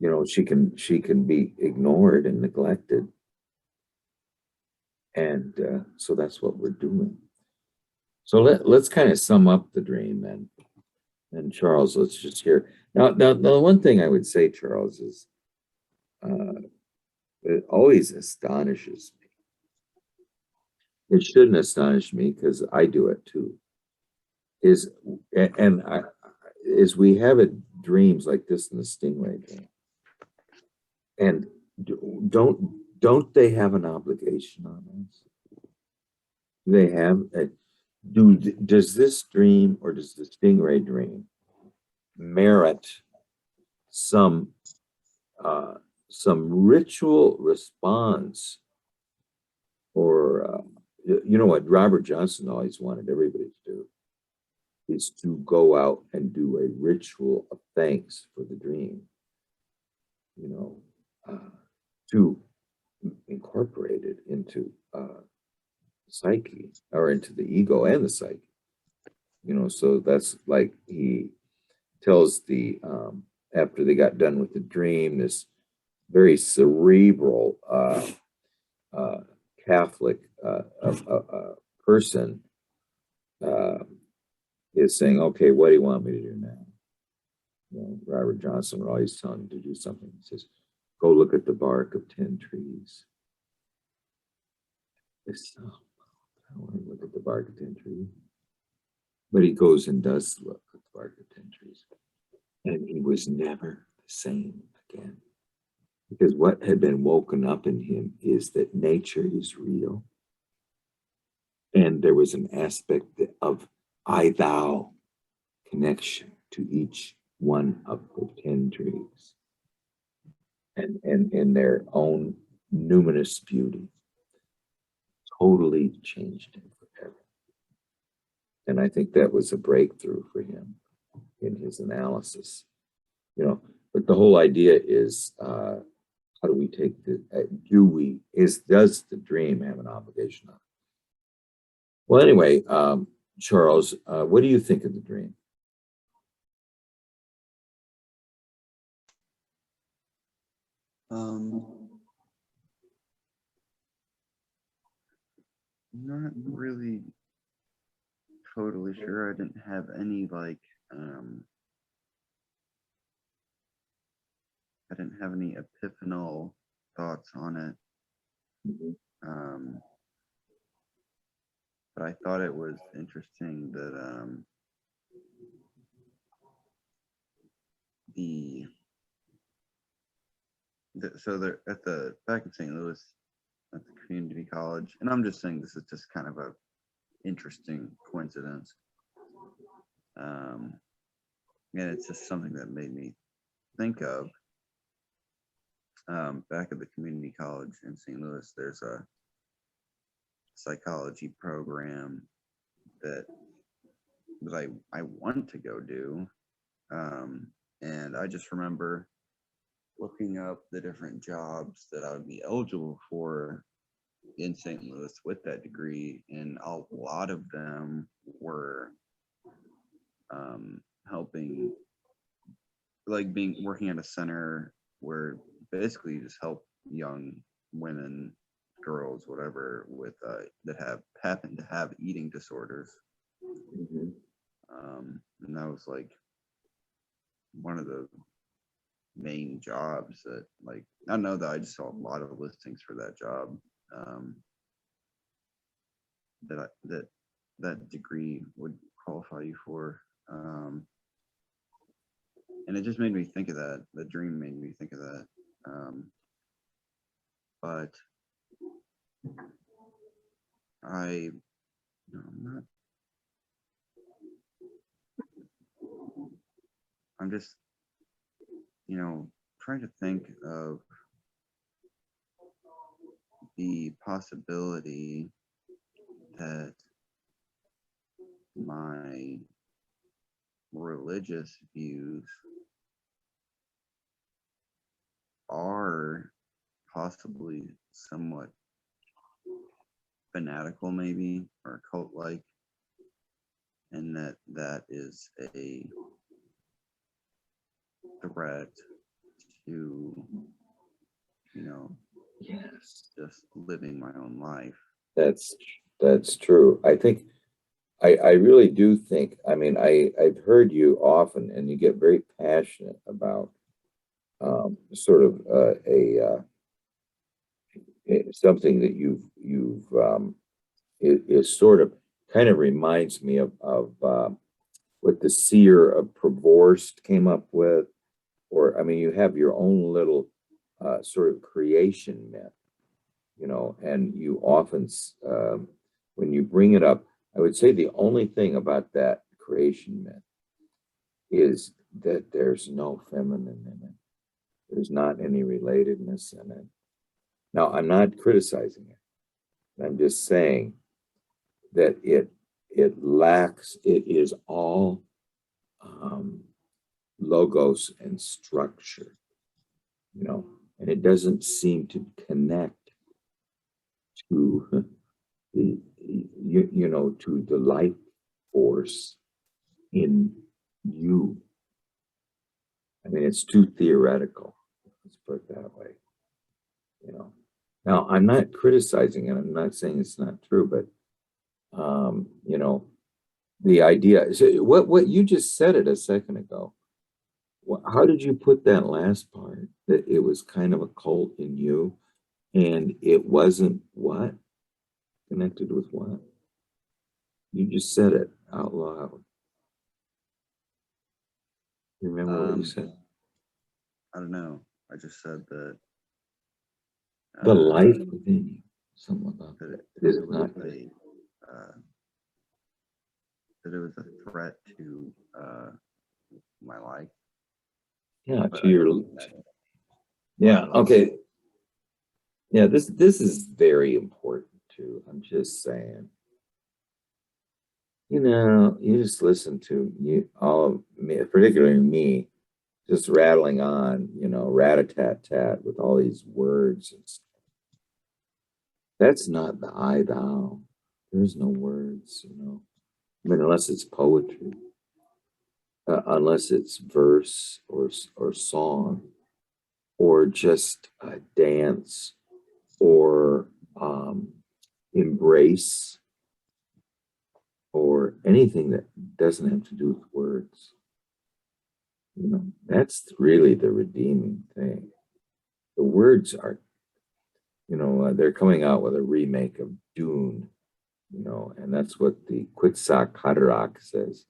A: You know, she can be ignored and neglected. And so that's what we're doing. So let's kind of sum up the dream then. And Charles, let's just hear. Now, the one thing I would say, Charles, is it always astonishes me. It shouldn't astonish me because I do it too. Is we have dreams like this in the Stingray Dream, and don't they have an obligation on us? Do they have does this dream, or does the Stingray Dream merit some ritual response, or you know what Robert Johnson always wanted everybody to do is to go out and do a ritual of thanks for the dream, you know, to incorporate it into psyche, or into the ego and the psyche, you know. So that's like he tells the after they got done with the dream, this very cerebral Catholic person is saying, okay, what do you want me to do now? You know, Robert Johnson would always tell him to do something. He says, go look at the bark of 10 trees. I said, oh, I don't want to look at the bark of 10 trees. But he goes and does look at the bark of 10 trees. And he was never the same again. Because what had been woken up in him is that nature is real. And there was an aspect of I-thou connection to each one of the 10 trees. And in their own numinous beauty. Totally changed him forever. And I think that was a breakthrough for him in his analysis. You know, but the whole idea is, how do we take the, does the dream have an obligation on it? Well, anyway, Charles, what do you think of the dream?
B: Not really totally sure. I didn't have any I didn't have any epiphanal thoughts on it. But I thought it was interesting that so they're back in St. Louis at the community college, and I'm just saying this is just kind of a interesting coincidence. And it's just something that made me think of back at the community college in St. Louis. There's a psychology program that I want to go do, and I just remember looking up the different jobs that I would be eligible for in St. Louis with that degree, and a lot of them were helping, like working at a center where basically you just help young women, girls, whatever, with that happen to have eating disorders. And that was like one of the main jobs that, like, I know that I just saw a lot of listings for that job, that degree would qualify you for, and it just made me think of that. The dream made me think of that, but I'm just, trying to think of the possibility that my religious views are possibly somewhat fanatical, maybe, or cult-like, and that is a threat to,
A: Yes,
B: just living my own life.
A: That's true. I think I really do think, I mean, I've heard you often, and you get very passionate about sort of something that is sort of kind of reminds me of what the seer of Provorst came up with, or I mean, you have your own little sort of creation myth, and you often when you bring it up, I would say the only thing about that creation myth is that there's no feminine in it. There's not any relatedness in it. Now, I'm not criticizing it. I'm just saying that it lacks, it is all logos and structure, and it doesn't seem to connect to to the life force in you. I mean, it's too theoretical. Let's put it that way. Now, I'm not criticizing it. I'm not saying it's not true, but the idea. So what you just said it a second ago. How did you put that last part? That it was kind of a cult in you, and it wasn't what connected with what? You just said it out loud. You remember what you said?
B: I don't know. I just said that
A: The life within you. Something about
B: that
A: that.
B: it
A: It is
B: was
A: not.
B: that it was a threat to my life.
A: Yeah,
B: But
A: to your. Yeah. Okay. Yeah. This is very important too. I'm just saying. You just listen to you all of me, particularly me, just rattling on, rat-a-tat-tat with all these words and stuff. That's not the I thou. There's no words. I mean, unless it's poetry, unless it's verse or song, or just dance or embrace or anything that doesn't have to do with words. That's really the redeeming thing. The words are, they're coming out with a remake of Dune, and that's what the Quetzalcoatl Haderach says.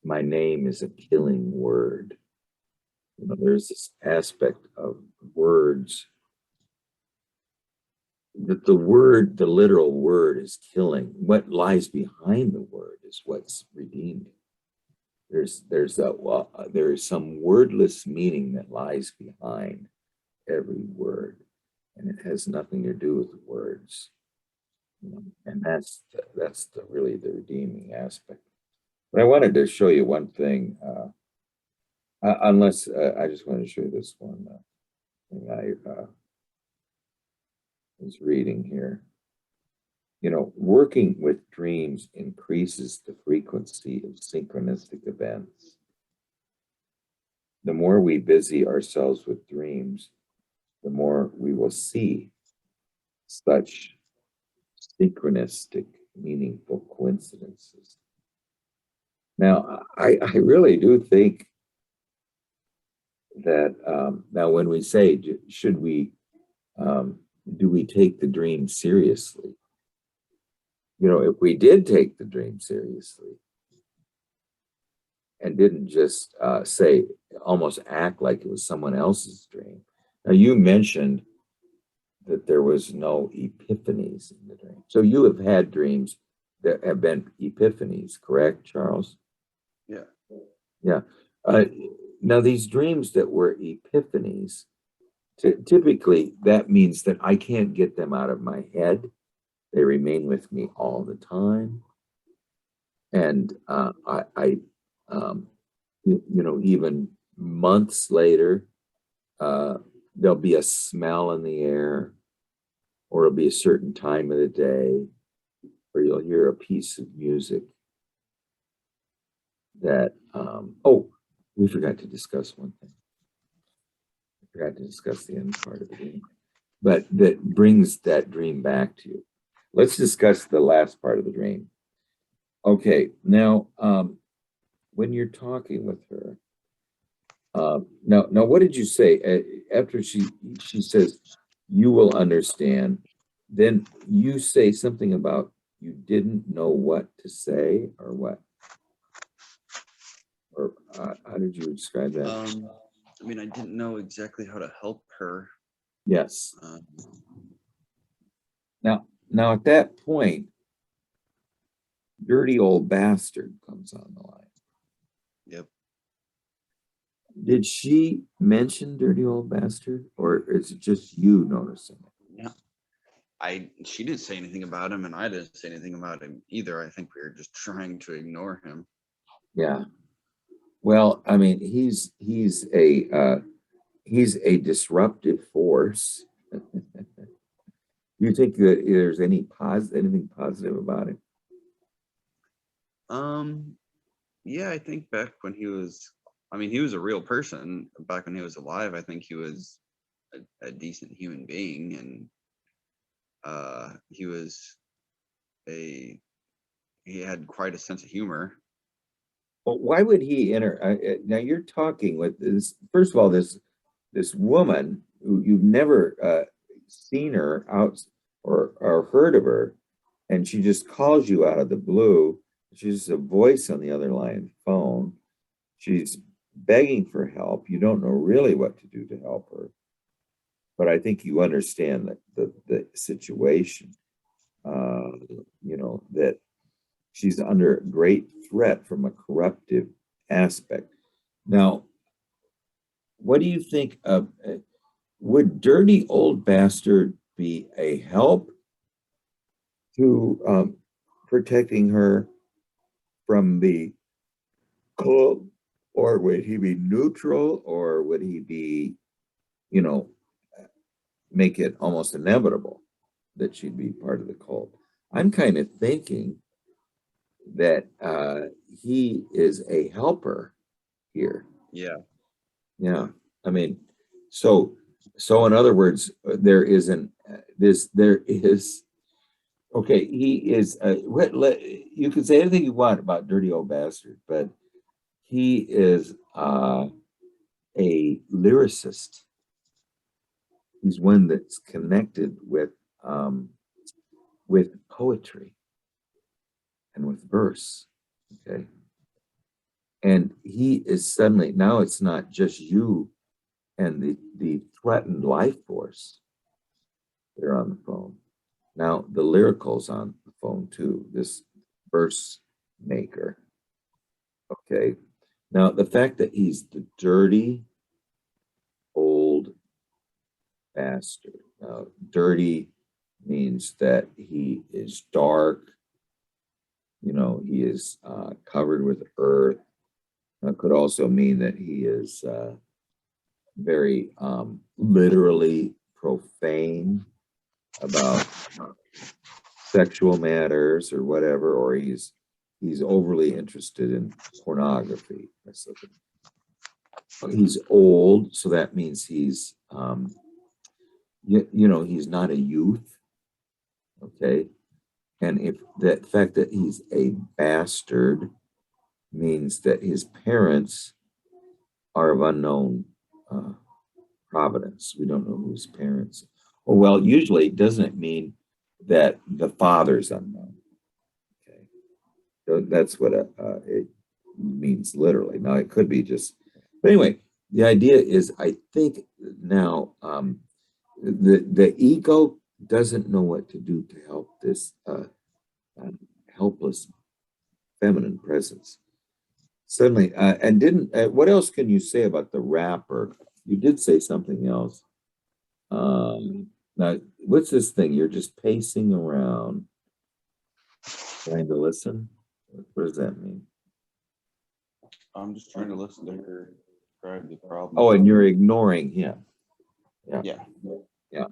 A: My name is a killing word. There's this aspect of words that the literal word is killing. What lies behind the word is what's redeeming. There is some wordless meaning that lies behind every word, and it has nothing to do with words. And that's really the redeeming aspect. But I wanted to show you one thing, unless I just wanted to show you this one thing I was reading here. Working with dreams increases the frequency of synchronistic events. The more we busy ourselves with dreams, the more we will see such synchronistic, meaningful coincidences. Now, I really do think that now when we say, should we, do we take the dream seriously? If we did take the dream seriously and didn't just say, almost act like it was someone else's dream. Now, you mentioned that there was no epiphanies in the dream. So you have had dreams that have been epiphanies, correct, Charles?
B: Yeah.
A: Yeah. Now, these dreams that were epiphanies, typically that means that I can't get them out of my head. They remain with me all the time. And even months later, there'll be a smell in the air, or it'll be a certain time of the day, or you'll hear a piece of music that, we forgot to discuss one thing. We forgot to discuss the end part of the dream, but that brings that dream back to you. Let's discuss the last part of the dream. Okay, now, when you're talking with her, now, what did you say after she says, "You will understand"? Then you say something about you didn't know what to say, or what? Or how did you describe that?
B: I mean, I didn't know exactly how to help her.
A: Yes. Now at that point, dirty old bastard comes on the line.
B: Yep.
A: Did she mention dirty old bastard, or is it just you noticing it?
B: Yeah. She didn't say anything about him, and I didn't say anything about him either. I think we were just trying to ignore him.
A: Yeah. Well, I mean, he's a disruptive force. You think that there's anything positive about it?
B: Yeah, I think back when he was a real person back when he was alive. I think he was a decent human being, and he had quite a sense of humor.
A: Well, why would he enter? Now you're talking with this. First of all, this woman who you've never seen her out or heard of her, and she just calls you out of the blue. She's a voice on the other line phone. She's begging for help. You don't know really what to do to help her, but I think you understand the situation. You know that she's under great threat from a corruptive aspect. Now, what do you think of? Would dirty old bastard be a help to protecting her from the cult, or would he be neutral, or would he be, you know, make it almost inevitable that she'd be part of the cult? I'm kind of thinking that he is a helper here.
B: Yeah.
A: Yeah. I mean, so in other words, there is okay, he is you can say anything you want about dirty old bastard, but he is a lyricist. He's one that's connected with poetry and with verse. Okay. And he is suddenly, now it's not just you and the threatened life force. They're on the phone. Now the lyrical's on the phone too, this verse maker. Okay. Now the fact that he's the dirty old bastard. Now, dirty means that he is dark. You know, he is covered with earth. It could also mean that he is very literally profane about sexual matters or whatever, or he's overly interested in pornography. He's old, so that means he's you know, he's not a youth. Okay. And if that fact that he's a bastard means that his parents are of unknown providence. We don't know whose parents. Oh, well, usually doesn't it mean that the father's unknown? Okay, so that's what it means literally. Now it could be just, but anyway, the idea is, I think now the ego doesn't know what to do to help this helpless feminine presence. Suddenly, and didn't, what else can you say about the rapper? You did say something else. Now, what's this thing? You're just pacing around, trying to listen? What does that mean?
B: I'm just trying to listen to her describe the problem.
A: Oh, and you're ignoring him. Yeah.
B: Yeah.
A: Yeah.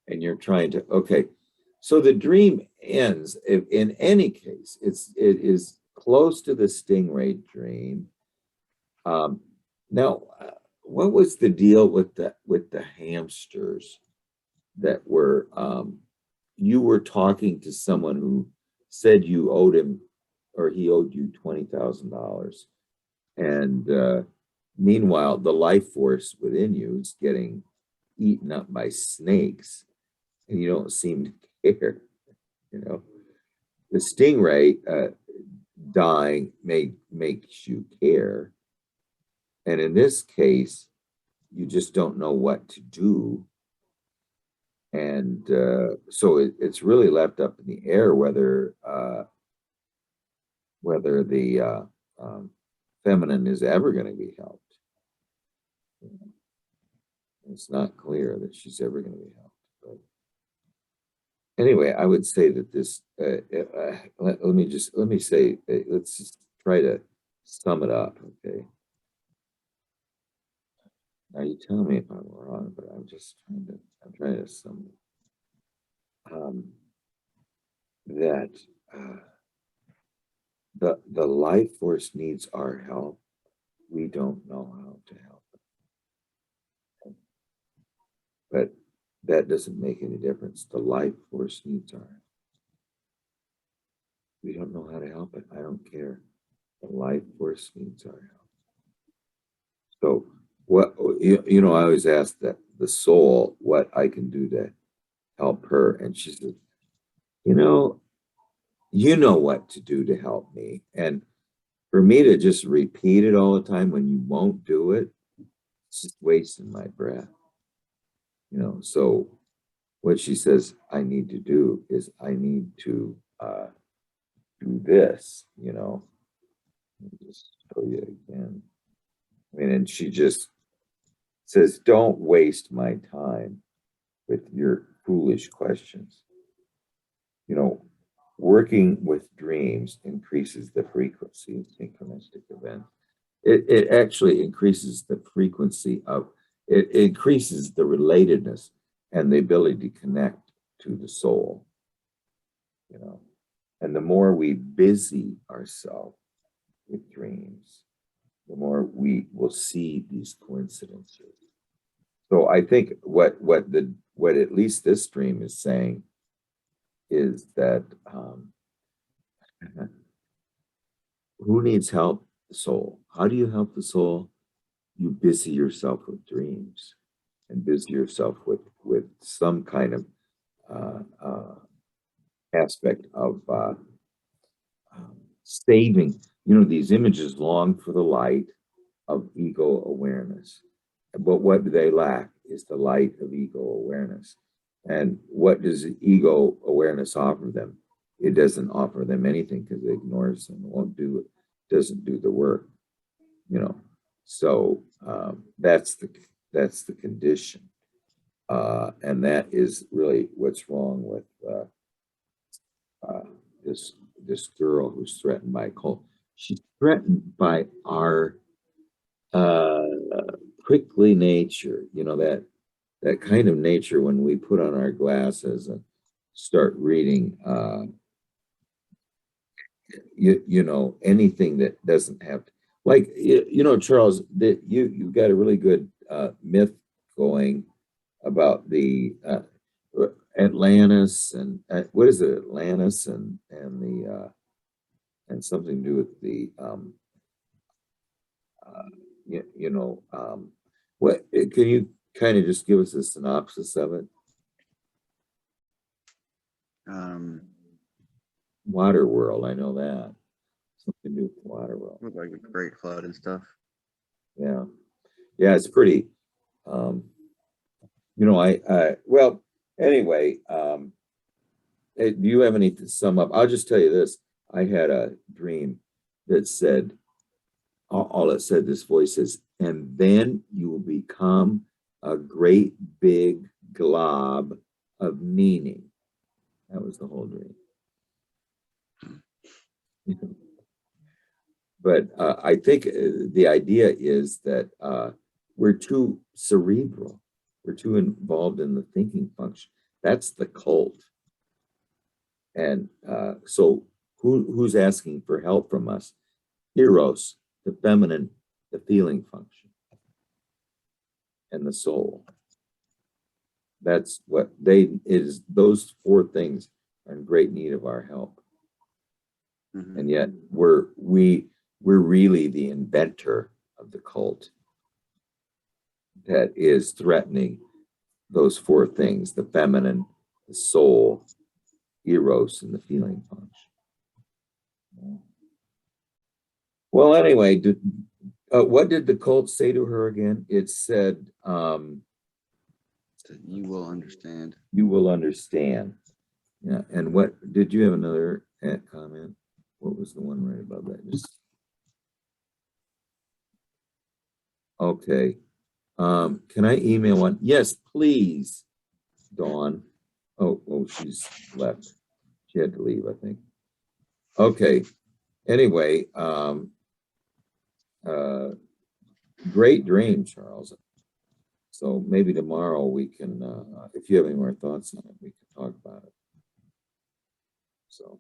A: And you're trying to, okay. So the dream ends, in any case, it is close to the Stingray Dream. Now, what was the deal with the hamsters that were, you were talking to someone who said you owed him, or he owed you $20,000. And meanwhile, the life force within you is getting eaten up by snakes, and you don't seem to care. You know, the stingray dying makes you care, and in this case, you just don't know what to do, and so it's really left up in the air whether the feminine is ever going to be helped. It's not clear that she's ever going to be helped. But anyway, I would say that this. Let me say. Let's just try to sum it up. Okay. Now you tell me if I'm wrong, but I'm trying to sum it. That the life force needs our help. We don't know how to help it. that doesn't make any difference. The life force needs our help. We don't know how to help it. I don't care. The life force needs our help. So what, I always ask that the soul, what I can do to help her. And she said, you know what to do to help me. And for me to just repeat it all the time when you won't do it, it's just wasting my breath. So what she says I need to do is I need to do this, Let me just show you again. And she just says, don't waste my time with your foolish questions. Working with dreams increases the frequency of synchronistic events. It actually increases the frequency of, it increases the relatedness and the ability to connect to the soul, And the more we busy ourselves with dreams, the more we will see these coincidences. So I think what at least this dream is saying is that who needs help? The soul. How do you help the soul? You busy yourself with dreams and busy yourself with some kind of aspect of saving. These images long for the light of ego awareness. But what do they lack is the light of ego awareness. And what does ego awareness offer them? It doesn't offer them anything because it ignores them, won't do it, doesn't do the work, So that's the condition. And that is really what's wrong with this girl who's threatened by a cult. She's threatened by our prickly nature, that kind of nature when we put on our glasses and start reading, anything that doesn't have, like, Charles, that you've got a really good myth going about the Atlantis and what is it, Atlantis and the and something to do with the what can you kind of just give us a synopsis of it? Water world, I know that. Something to do with water world.
C: Like a great flood and stuff.
A: Yeah. It's pretty well, anyway, do you have any to sum up? I'll just tell you this. I had a dream that said, all it said, this voice says, and then you will become a great big glob of meaning. That was the whole dream. But I think the idea is that we're too cerebral. We're too involved in the thinking function. That's the cult. And so who's asking for help from us? Eros, the feminine, the feeling function, and the soul. That's what those four things are in great need of our help. Mm-hmm. And yet we're really the inventor of the cult that is threatening those four things: the feminine, the soul, Eros, and the feeling function. Well, anyway, what did the cult say to her again? It said,
C: you will understand.
A: You will understand. Yeah. And what did you have another comment? What was the one right above that? Okay. Can I email one? Yes, please, Dawn. Oh, she's left. She had to leave, I think. Okay. Anyway, great dream, Charles. So maybe tomorrow we can, if you have any more thoughts on it, we can talk about it. So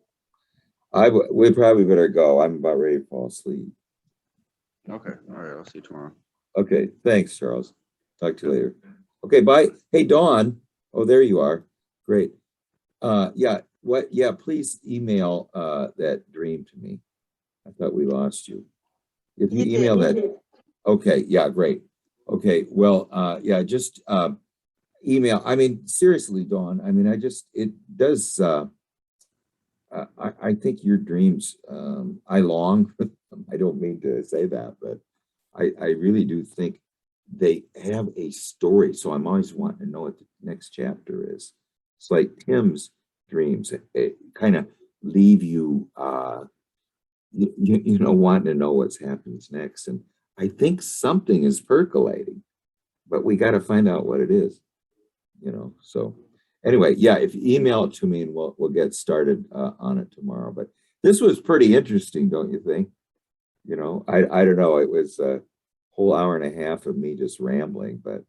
A: we probably better go. I'm about ready to fall asleep.
C: Okay. All right. I'll see you tomorrow.
A: Okay. Thanks, Charles. Talk to you later. Okay. Bye. Hey, Dawn. Oh, there you are. Great. Yeah, please email that dream to me. I thought we lost you. If you email that, okay, yeah, great. Okay, well, yeah, just email. I mean, seriously, Dawn, I mean, it does, I think your dreams, I long, I don't mean to say that, but I really do think they have a story. So I'm always wanting to know what the next chapter is. It's like Tim's dreams, it kind of leave you, you know, wanting to know what's happens next. And I think something is percolating, but we got to find out what it is, you know. So anyway, yeah, if you email it to me and we'll get started on it tomorrow. But this was pretty interesting, don't you think? You know, I don't know. It was a whole hour and a half of me just rambling, but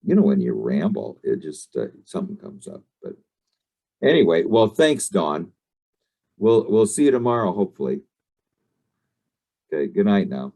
A: you know, when you ramble, it just something comes up. But anyway, well, thanks, Dawn. We'll see you tomorrow, hopefully. Okay, good night now.